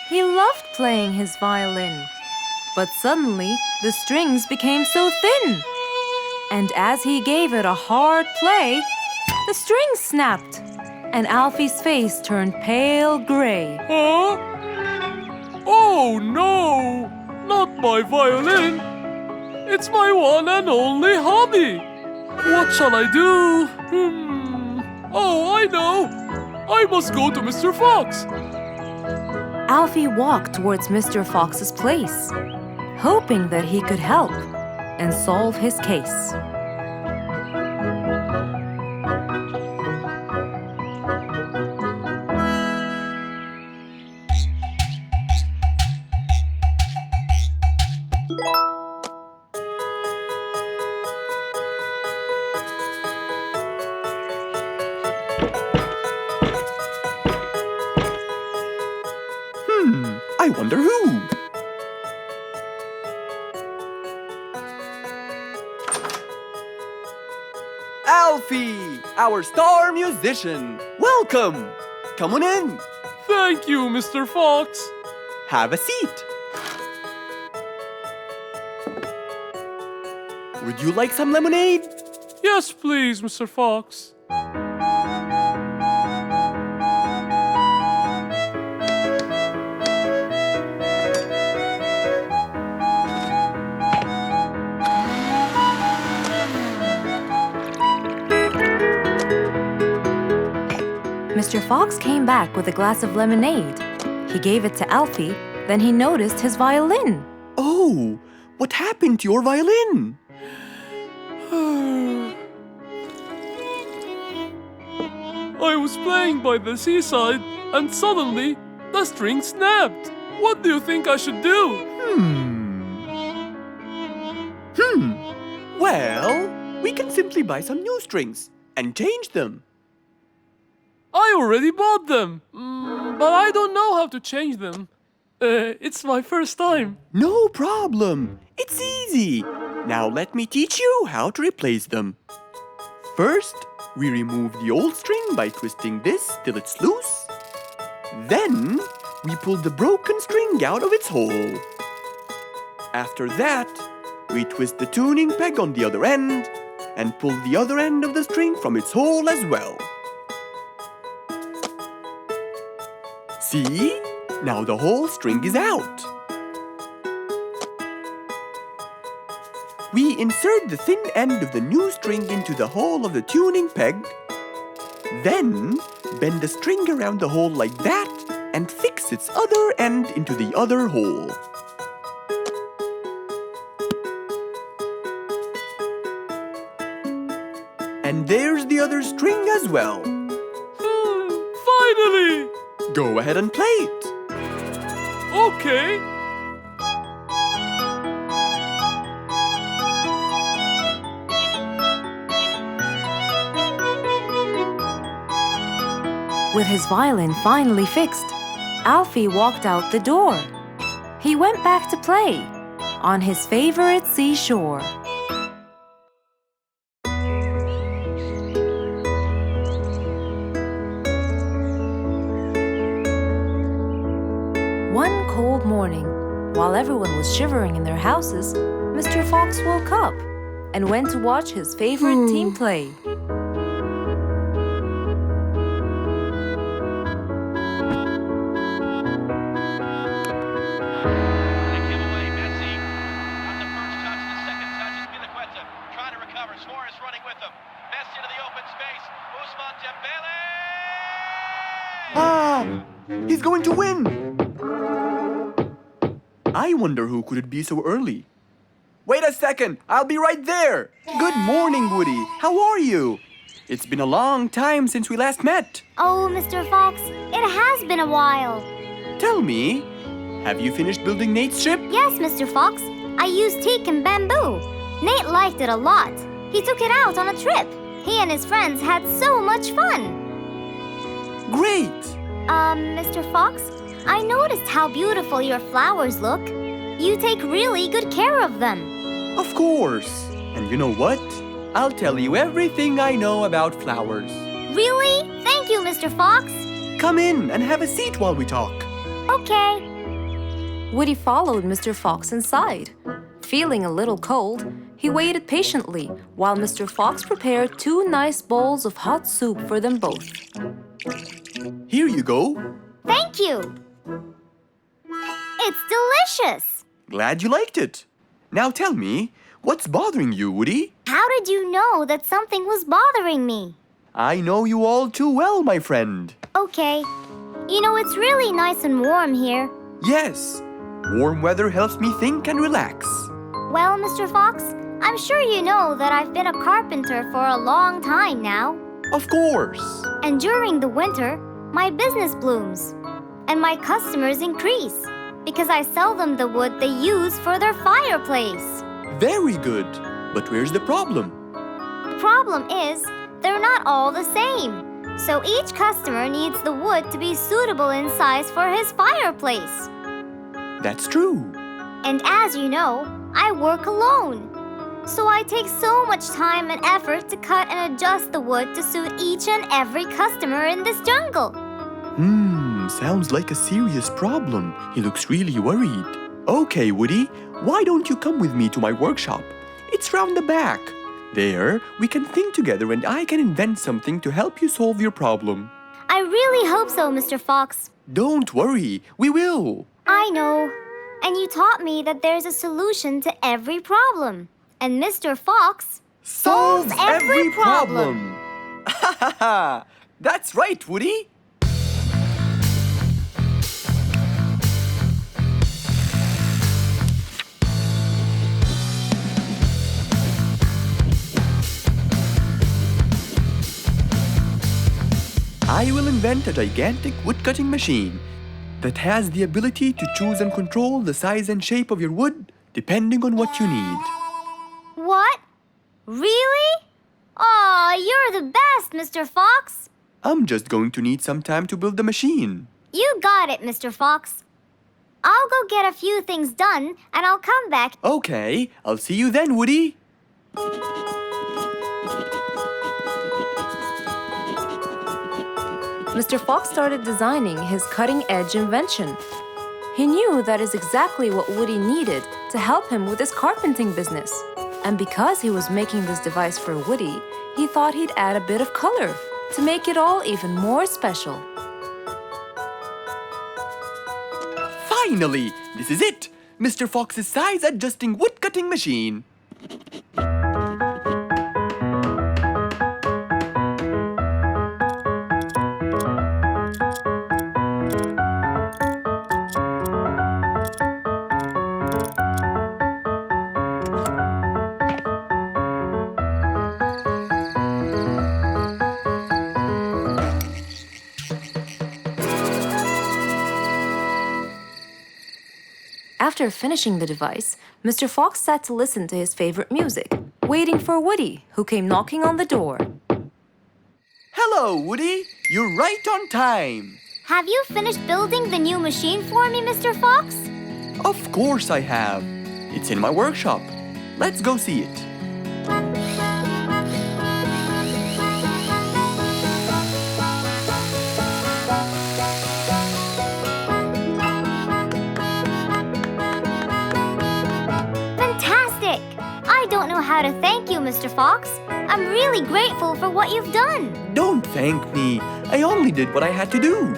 He loved playing his violin, but suddenly the strings became so thin. And as he gave it a hard play, the strings snapped, and Alfie's face turned pale gray. Huh? Oh no! Not my violin! It's my one and only hobby! What shall I do? Oh, I know! I must go to Mr. Fox! Alfie walked towards Mr. Fox's place, hoping that he could help and solve his case. I wonder who? Alfie, our star musician. Welcome. Come on in. Thank you, Mr. Fox. Have a seat. Would you like some lemonade? Yes, please, Mr. Fox. Mr. Fox came back with a glass of lemonade. He gave it to Alfie, then he noticed his violin. Oh, what happened to your violin? I was playing by the seaside and suddenly the string snapped. What do you think I should do? Well, we can simply buy some new strings and change them. I already bought them, but I don't know how to change them. It's my first time. No problem. It's easy. Now let me teach you how to replace them. First, we remove the old string by twisting this till it's loose. Then, we pull the broken string out of its hole. After that, we twist the tuning peg on the other end and pull the other end of the string from its hole as well. See? Now the whole string is out. We insert the thin end of the new string into the hole of the tuning peg. Then, bend the string around the hole like that and fix its other end into the other hole. And there's the other string as well. Finally! Go ahead and play it. Okay. With his violin finally fixed, Alfie walked out the door. He went back to play on his favorite seashore. One cold morning, while everyone was shivering in their houses, Mr. Fox woke up and went to watch his favorite team play. is going to win. I wonder who could it be so early? Wait a second, I'll be right there. Good morning, Woody. How are you? It's been a long time since we last met. Oh, Mr. Fox, it has been a while. Tell me, have you finished building Nate's ship? Yes, Mr. Fox. I used teak and bamboo. Nate liked it a lot. He took it out on a trip. He and his friends had so much fun. Great! Mr. Fox, I noticed how beautiful your flowers look. You take really good care of them. Of course. And you know what? I'll tell you everything I know about flowers. Really? Thank you, Mr. Fox. Come in and have a seat while we talk. Okay. Woody followed Mr. Fox inside. Feeling a little cold, he waited patiently while Mr. Fox prepared 2 nice bowls of hot soup for them both. Here you go. Thank you. It's delicious. Glad you liked it. Now tell me, what's bothering you, Woody? How did you know that something was bothering me? I know you all too well, my friend. Okay. You know, it's really nice and warm here. Yes, warm weather helps me think and relax. Well, Mr. Fox, I'm sure you know that I've been a carpenter for a long time now. Of course. And during the winter, my business blooms. And my customers increase because I sell them the wood they use for their fireplace. Very good. But where's the problem? The problem is, they're not all the same. So each customer needs the wood to be suitable in size for his fireplace. That's true. And as you know, I work alone. So I take so much time and effort to cut and adjust the wood to suit each and every customer in this jungle. Sounds like a serious problem. He looks really worried. Okay, Woody, why don't you come with me to my workshop? It's round the back. There, we can think together and I can invent something to help you solve your problem. I really hope so, Mr. Fox. Don't worry, we will. I know. And you taught me that there's a solution to every problem. And Mr. Fox solves every problem. Ha ha ha! That's right, Woody. I will invent a gigantic wood-cutting machine that has the ability to choose and control the size and shape of your wood depending on what you need. What? Really? Aw, you're the best, Mr. Fox. I'm just going to need some time to build the machine. You got it, Mr. Fox. I'll go get a few things done and I'll come back. Okay, I'll see you then, Woody. Mr. Fox started designing his cutting-edge invention. He knew that is exactly what Woody needed to help him with his carpenting business. And because he was making this device for Woody, he thought he'd add a bit of color to make it all even more special. Finally, this is it! Mr. Fox's size-adjusting wood-cutting machine. After finishing the device, Mr. Fox sat to listen to his favorite music, waiting for Woody, who came knocking on the door. Hello, Woody. You're right on time. Have you finished building the new machine for me, Mr. Fox? Of course I have. It's in my workshop. Let's go see it. I don't know how to thank you, Mr. Fox. I'm really grateful for what you've done. Don't thank me. I only did what I had to do.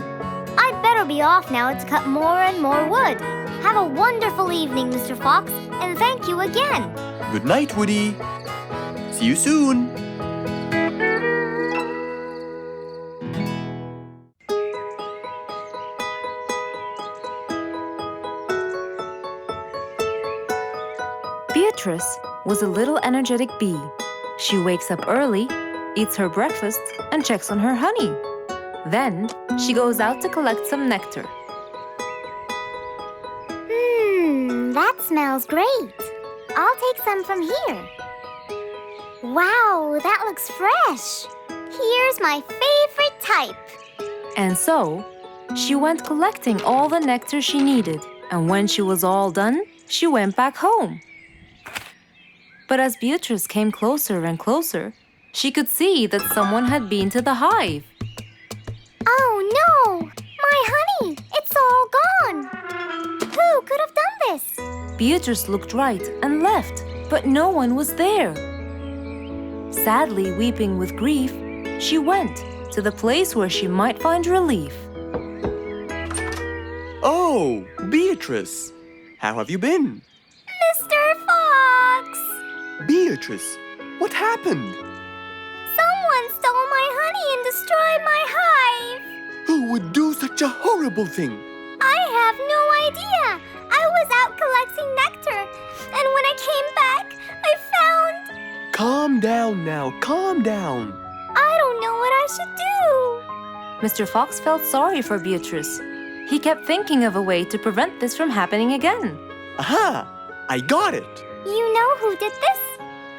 I'd better be off now to cut more and more wood. Have a wonderful evening, Mr. Fox, and thank you again. Good night, Woody. See you soon. Beatrice was a little energetic bee. She wakes up early, eats her breakfast, and checks on her honey. Then she goes out to collect some nectar. That smells great. I'll take some from here. Wow, that looks fresh. Here's my favorite type. And so, she went collecting all the nectar she needed, and when she was all done, she went back home. But as Beatrice came closer and closer, she could see that someone had been to the hive. Oh no! My honey! It's all gone! Who could have done this? Beatrice looked right and left, but no one was there. Sadly weeping with grief, she went to the place where she might find relief. Oh, Beatrice, how have you been? Mr. Fox! Beatrice, what happened? Someone stole my honey and destroyed my hive! Who would do such a horrible thing? I have no idea! I was out collecting nectar, and when I came back, I found... Calm down now, calm down. I don't know what I should do. Mr. Fox felt sorry for Beatrice. He kept thinking of a way to prevent this from happening again. Aha! I got it! You know who did this?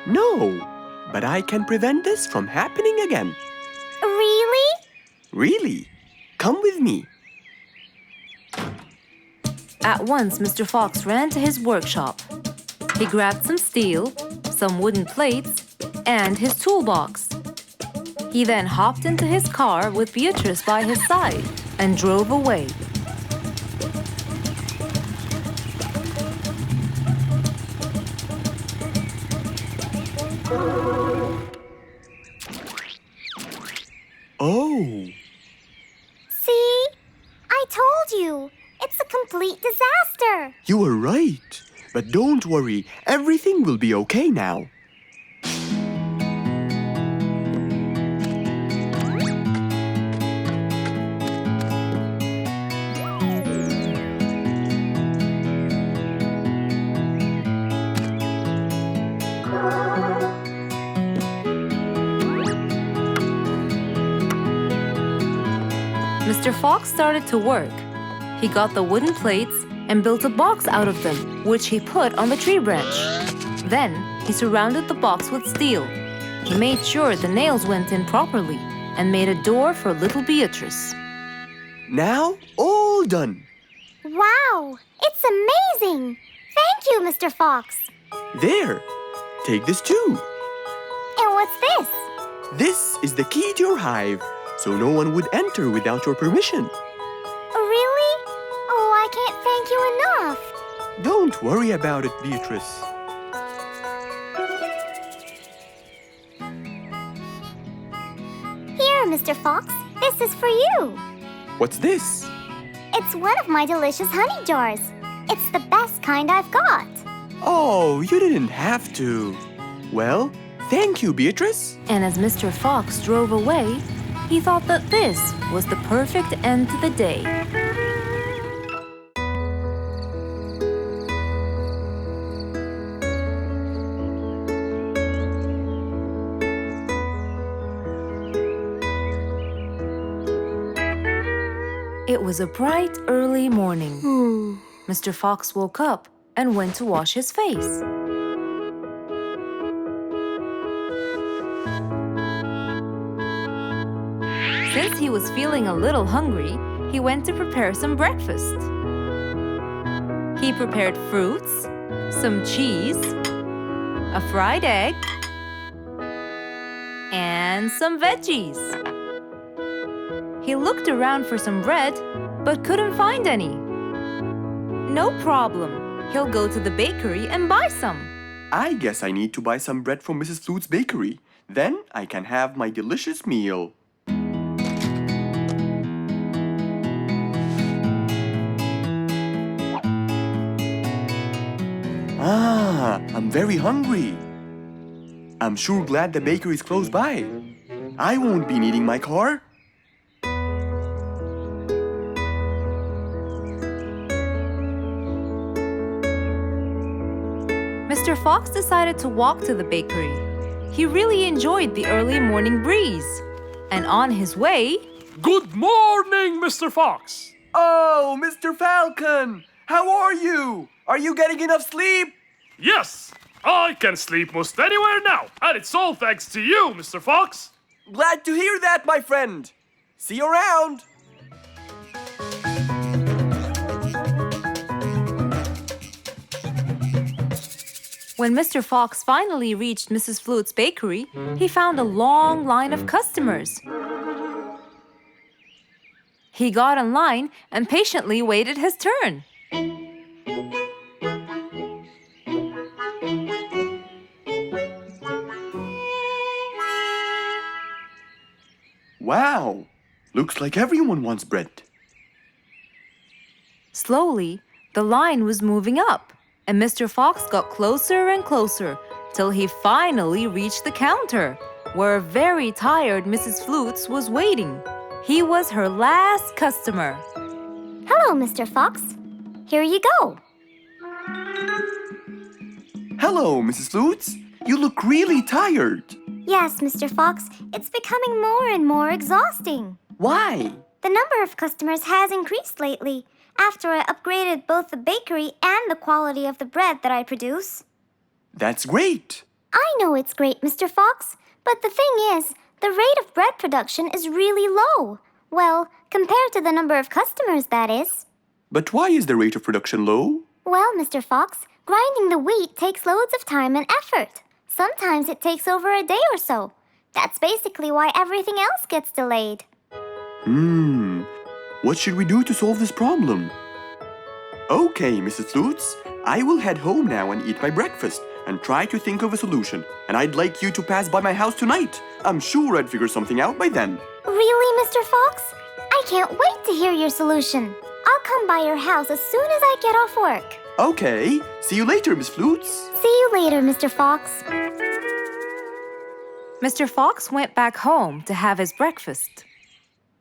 No, but I can prevent this from happening again. Really? Really? Come with me. At once, Mr. Fox ran to his workshop. He grabbed some steel, some wooden plates, and his toolbox. He then hopped into his car with Beatrice by his side and drove away. Oh, See? I told you. It's a complete disaster. you were right. But don't worry, everything will be okay now. Mr. Fox started to work. He got the wooden plates and built a box out of them, which he put on the tree branch. Then, he surrounded the box with steel. He made sure the nails went in properly and made a door for little Beatrice. Now, all done. Wow, it's amazing. Thank you, Mr. Fox. There, take this too. And what's this? This is the key to your hive, so no one would enter without your permission. Really? Oh, I can't thank you enough. Don't worry about it, Beatrice. Here, Mr. Fox, this is for you. What's this? It's one of my delicious honey jars. It's the best kind I've got. Oh, you didn't have to. Well, thank you, Beatrice. And as Mr. Fox drove away, he thought that this was the perfect end to the day. It was a bright, early morning. Mr. Fox woke up and went to wash his face. Since he was feeling a little hungry, he went to prepare some breakfast. He prepared fruits, some cheese, a fried egg, and some veggies. He looked around for some bread, but couldn't find any. No problem. He'll go to the bakery and buy some. I guess I need to buy some bread from Mrs. Flute's bakery. Then I can have my delicious meal. I'm very hungry. I'm sure glad the bakery is close by. I won't be needing my car. Mr. Fox decided to walk to the bakery. He really enjoyed the early morning breeze. And on his way... Good morning, Mr. Fox! Oh, Mr. Falcon! How are you? Are you getting enough sleep? Yes, I can sleep most anywhere now, and it's all thanks to you, Mr. Fox. Glad to hear that, my friend. See you around. When Mr. Fox finally reached Mrs. Flute's bakery, he found a long line of customers. He got in line and patiently waited his turn. Wow! Looks like everyone wants bread. Slowly, the line was moving up, and Mr. Fox got closer and closer till he finally reached the counter, where a very tired Mrs. Flutes was waiting. He was her last customer. Hello, Mr. Fox. Here you go. Hello, Mrs. Flutes. You look really tired. Yes, Mr. Fox, it's becoming more and more exhausting. Why? The number of customers has increased lately after I upgraded both the bakery and the quality of the bread that I produce. That's great. I know it's great, Mr. Fox, but the thing is, the rate of bread production is really low. Well, compared to the number of customers, that is. But why is the rate of production low? Well, Mr. Fox, grinding the wheat takes loads of time and effort. Sometimes it takes over a day or so. That's basically why everything else gets delayed. What should we do to solve this problem? Okay, Mrs. Flutes, I will head home now and eat my breakfast and try to think of a solution. And I'd like you to pass by my house tonight. I'm sure I'd figure something out by then. Really, Mr. Fox? I can't wait to hear your solution. I'll come by your house as soon as I get off work. Okay, see you later, Miss Flutes. See you later, Mr. Fox. Mr. Fox went back home to have his breakfast.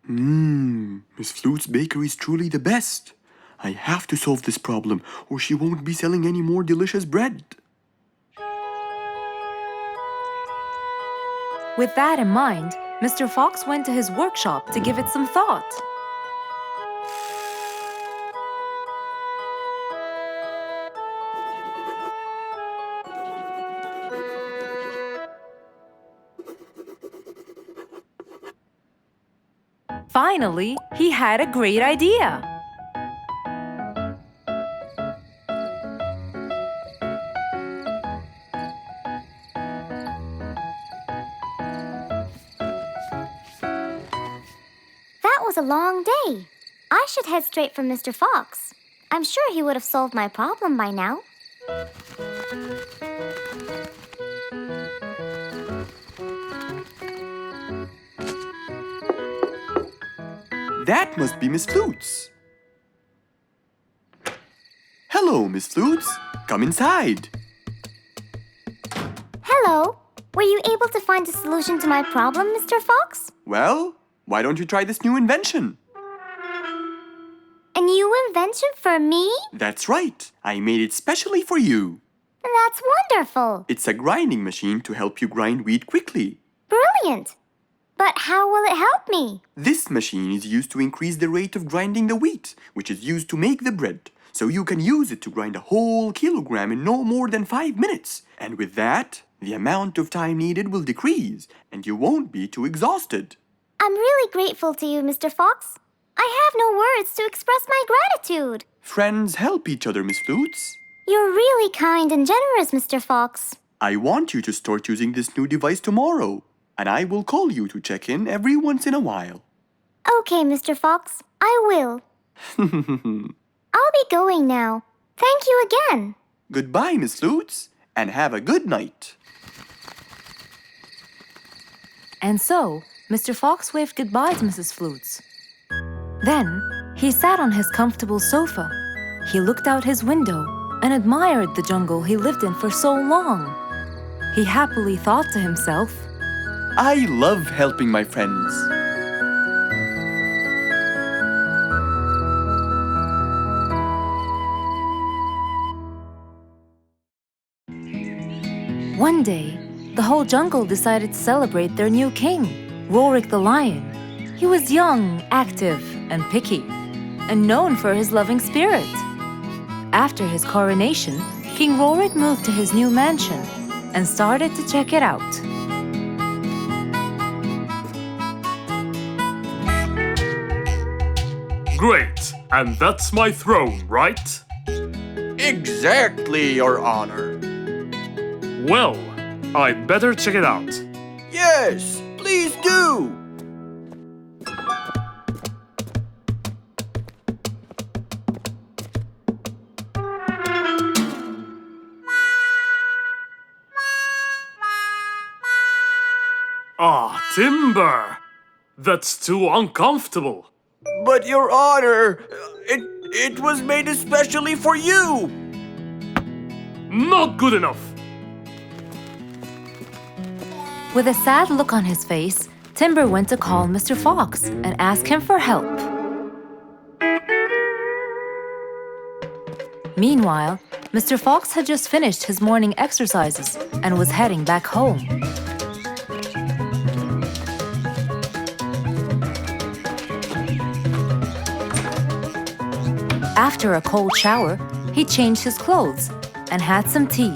Miss Flute's bakery is truly the best. I have to solve this problem or she won't be selling any more delicious bread. With that in mind, Mr. Fox went to his workshop to give it some thought. Finally, he had a great idea. That was a long day. I should head straight for Mr. Fox. I'm sure he would have solved my problem by now. That must be Miss Flutes. Hello, Miss Flutes. Come inside. Hello. Were you able to find a solution to my problem, Mr. Fox? Well, why don't you try this new invention? A new invention for me? That's right. I made it specially for you. That's wonderful. It's a grinding machine to help you grind wheat quickly. Brilliant. But how will it help me? This machine is used to increase the rate of grinding the wheat, which is used to make the bread. So you can use it to grind a whole kilogram in no more than 5 minutes. And with that, the amount of time needed will decrease, and you won't be too exhausted. I'm really grateful to you, Mr. Fox. I have no words to express my gratitude. Friends help each other, Miss Flutes. You're really kind and generous, Mr. Fox. I want you to start using this new device tomorrow, and I will call you to check in every once in a while. Okay, Mr. Fox, I will. I'll be going now. Thank you again. Goodbye, Miss Flutes, and have a good night. And so, Mr. Fox waved goodbye to Mrs. Flutes. Then, he sat on his comfortable sofa. He looked out his window and admired the jungle he lived in for so long. He happily thought to himself, I love helping my friends. One day, the whole jungle decided to celebrate their new king, Rorik the lion. He was young, active, and picky, and known for his loving spirit. After his coronation, King Rorik moved to his new mansion and started to check it out. Great, and that's my throne, right? Exactly, Your Honor. Well, I'd better check it out. Yes, please do. Ah, timber! That's too uncomfortable. But Your Honor, it was made especially for you. Not good enough. With a sad look on his face, Timber went to call Mr. Fox and ask him for help. Meanwhile, Mr. Fox had just finished his morning exercises and was heading back home. After a cold shower, he changed his clothes and had some tea.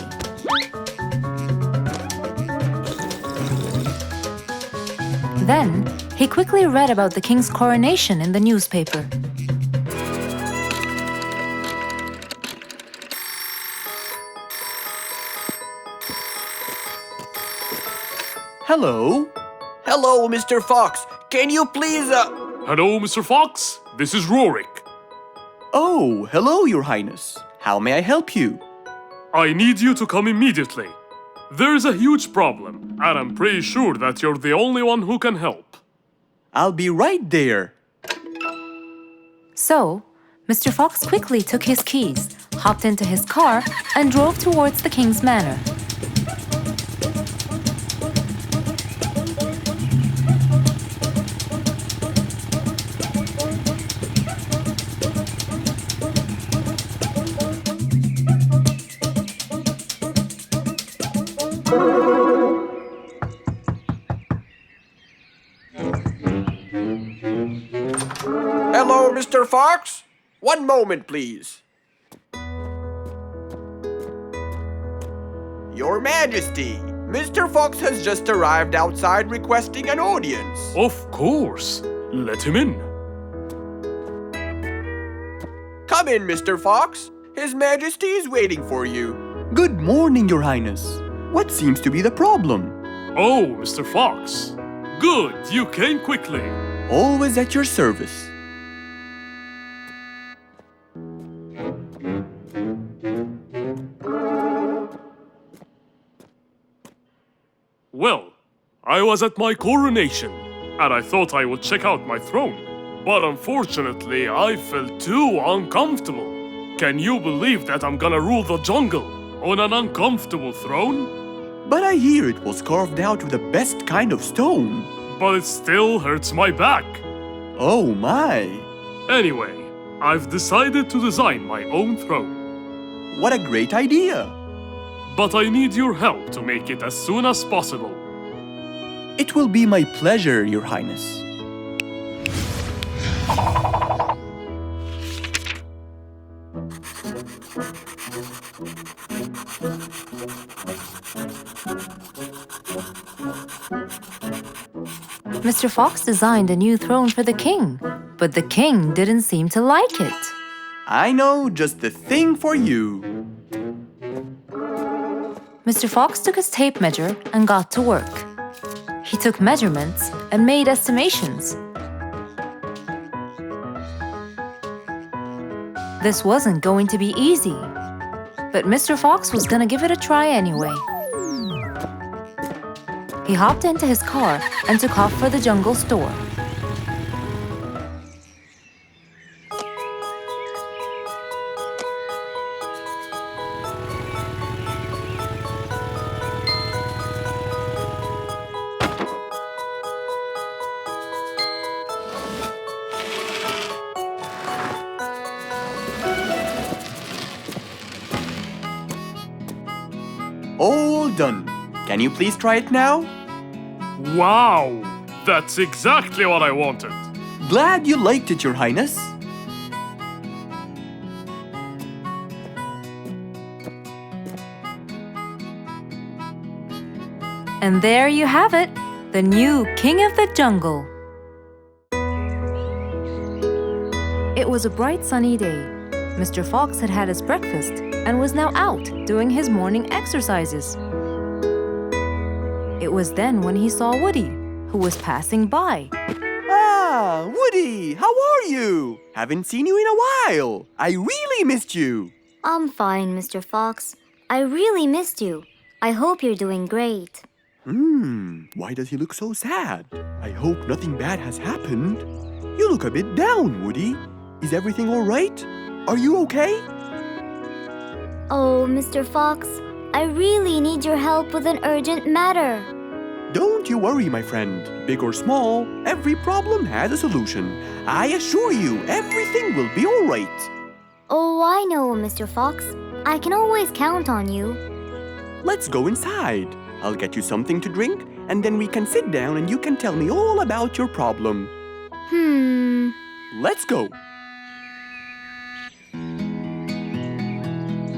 Then, he quickly read about the king's coronation in the newspaper. Hello? Hello, Mr. Fox. Can you please, Hello, Mr. Fox. This is Rorik. Oh, hello, Your Highness. How may I help you? I need you to come immediately. There is a huge problem, and I'm pretty sure that you're the only one who can help. I'll be right there. So, Mr. Fox quickly took his keys, hopped into his car, and drove towards the king's manor. hello, Mr. Fox? One moment, please. Your Majesty, Mr. Fox has just arrived outside requesting an audience. Of course. Let him in. Come in, Mr. Fox. His Majesty is waiting for you. Good morning, Your Highness. What seems to be the problem? Oh, Mr. Fox. Good, you came quickly. Always at your service. Well, I was at my coronation, and I thought I would check out my throne. But unfortunately, I felt too uncomfortable. Can you believe that I'm gonna rule the jungle on an uncomfortable throne? But I hear it was carved out of the best kind of stone. But it still hurts my back. Oh my! Anyway, I've decided to design my own throne. What a great idea! But I need your help to make it as soon as possible. It will be my pleasure, Your Highness. Mr. Fox designed a new throne for the king, but the king didn't seem to like it. I know just the thing for you. Mr. Fox took his tape measure and got to work. He took measurements and made estimations. This wasn't going to be easy, but Mr. Fox was gonna give it a try anyway. He hopped into his car and took off for the jungle store. All done. Can you please try it now? Wow! That's exactly what I wanted. Glad you liked it, Your Highness. And there you have it, the new King of the Jungle. It was a bright sunny day. Mr. Fox had had his breakfast and was now out doing his morning exercises. It was then when he saw Woody, who was passing by. Ah, Woody, how are you? Haven't seen you in a while. I really missed you. I'm fine, Mr. Fox. I really missed you. I hope you're doing great. Why does he look so sad? I hope nothing bad has happened. You look a bit down, Woody. Is everything all right? Are you okay? Oh, Mr. Fox, I really need your help with an urgent matter. Don't you worry, my friend. Big or small, every problem has a solution. I assure you, everything will be all right. Oh, I know, Mr. Fox. I can always count on you. Let's go inside. I'll get you something to drink, and then we can sit down and you can tell me all about your problem. Let's go.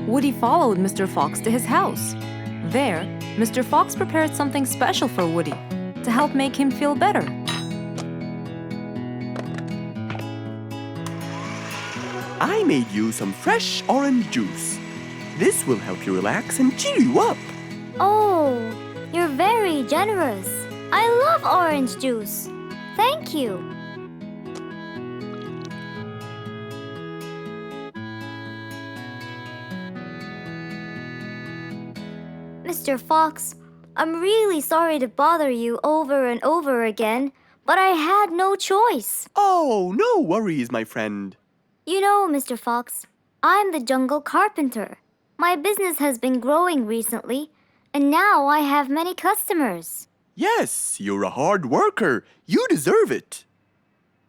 Woody followed Mr. Fox to his house. There, Mr. Fox prepared something special for Woody to help make him feel better. I made you some fresh orange juice. This will help you relax and cheer you up. Oh, you're very generous. I love orange juice. Thank you. Mr. Fox, I'm really sorry to bother you over and over again, but I had no choice. Oh, no worries, my friend. You know, Mr. Fox, I'm the jungle carpenter. My business has been growing recently, and now I have many customers. Yes, you're a hard worker. You deserve it.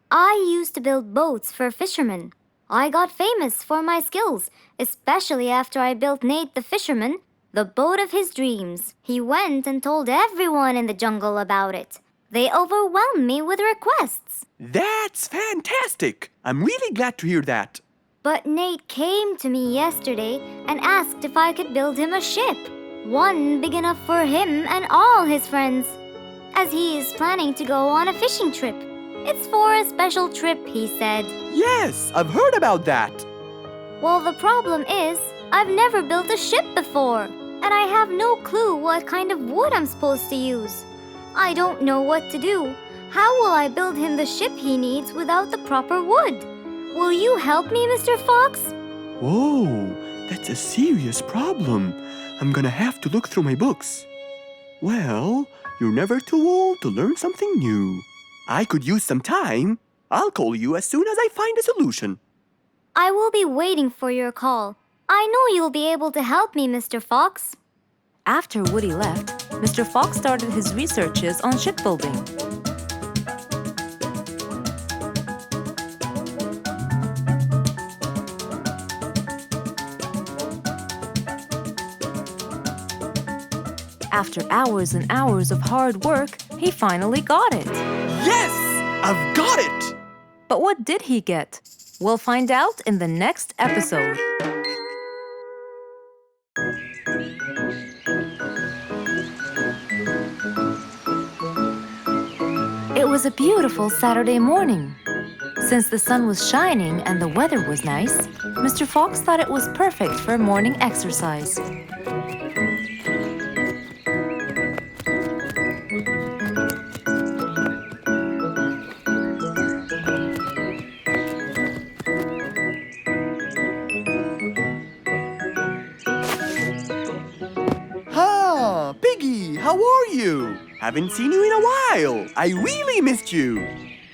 I used to build boats for fishermen. I got famous for my skills, especially after I built Nate the fisherman the boat of his dreams. He went and told everyone in the jungle about it. They overwhelmed me with requests. That's fantastic. I'm really glad to hear that. But Nate came to me yesterday and asked if I could build him a ship. One big enough for him and all his friends, as he is planning to go on a fishing trip. It's for a special trip, he said. Yes, I've heard about that. Well, the problem is, I've never built a ship before, and I have no clue what kind of wood I'm supposed to use. I don't know what to do. How will I build him the ship he needs without the proper wood? Will you help me, Mr. Fox? Whoa, that's a serious problem. I'm gonna have to look through my books. Well, you're never too old to learn something new. I could use some time. I'll call you as soon as I find a solution. I will be waiting for your call. I know you'll be able to help me, Mr. Fox. After Woody left, Mr. Fox started his researches on shipbuilding. After hours and hours of hard work, he finally got it. Yes! I've got it! But what did he get? We'll find out in the next episode. It was a beautiful Saturday morning. Since the sun was shining and the weather was nice, Mr. Fox thought it was perfect for morning exercise. Piggy, how are you? Haven't seen you in a while. I really missed you.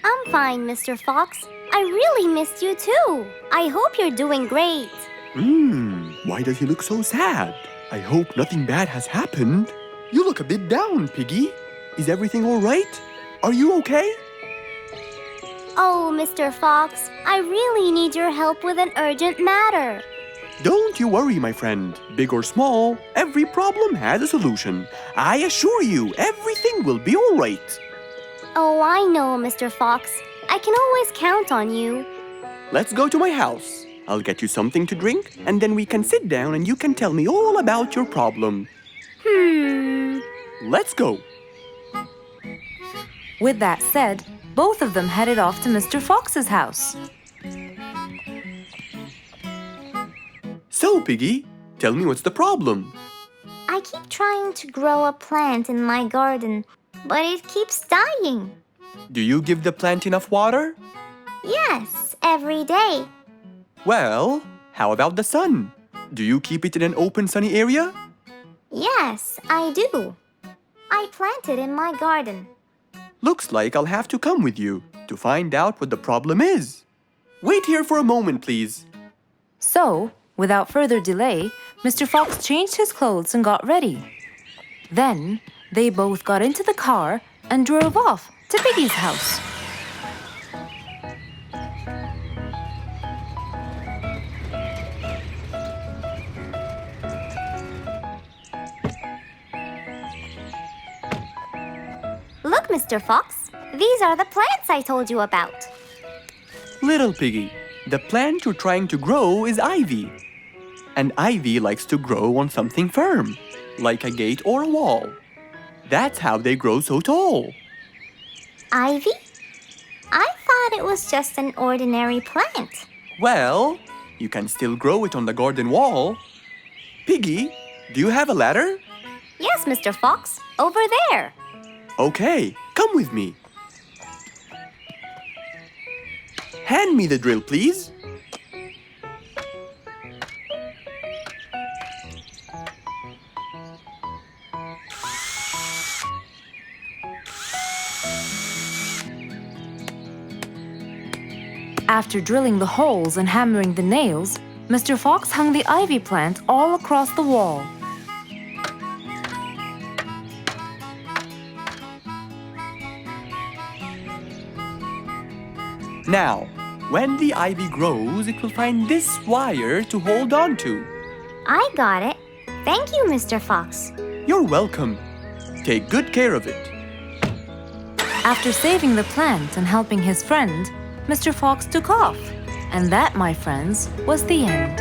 I'm fine, Mr. Fox. I really missed you too. I hope you're doing great. Why does he look so sad? I hope nothing bad has happened. You look a bit down, Piggy. Is everything all right? Are you okay? Oh, Mr. Fox, I really need your help with an urgent matter. Don't you worry, my friend. Big or small, every problem has a solution. I assure you, everything will be all right. Oh, I know, Mr. Fox. I can always count on you. Let's go to my house. I'll get you something to drink, and then we can sit down and you can tell me all about your problem. Let's go. With that said, both of them headed off to Mr. Fox's house. So, Piggy, tell me what's the problem? I keep trying to grow a plant in my garden, but it keeps dying. Do you give the plant enough water? Yes, every day. Well, how about the sun? Do you keep it in an open sunny area? Yes, I do. I plant it in my garden. Looks like I'll have to come with you to find out what the problem is. Wait here for a moment, please. So, without further delay, Mr. Fox changed his clothes and got ready. Then, they both got into the car and drove off to Piggy's house. Look, Mr. Fox. These are the plants I told you about. Little Piggy, the plant you're trying to grow is ivy. And ivy likes to grow on something firm, like a gate or a wall. That's how they grow so tall. Ivy? I thought it was just an ordinary plant. Well, you can still grow it on the garden wall. Piggy, do you have a ladder? Yes, Mr. Fox. Over there. Okay, come with me. Hand me the drill, please. After drilling the holes and hammering the nails, Mr. Fox hung the ivy plant all across the wall. Now, when the ivy grows, it will find this wire to hold on to. I got it. Thank you, Mr. Fox. You're welcome. Take good care of it. After saving the plant and helping his friend, Mr. Fox took off. And that, my friends, was the end.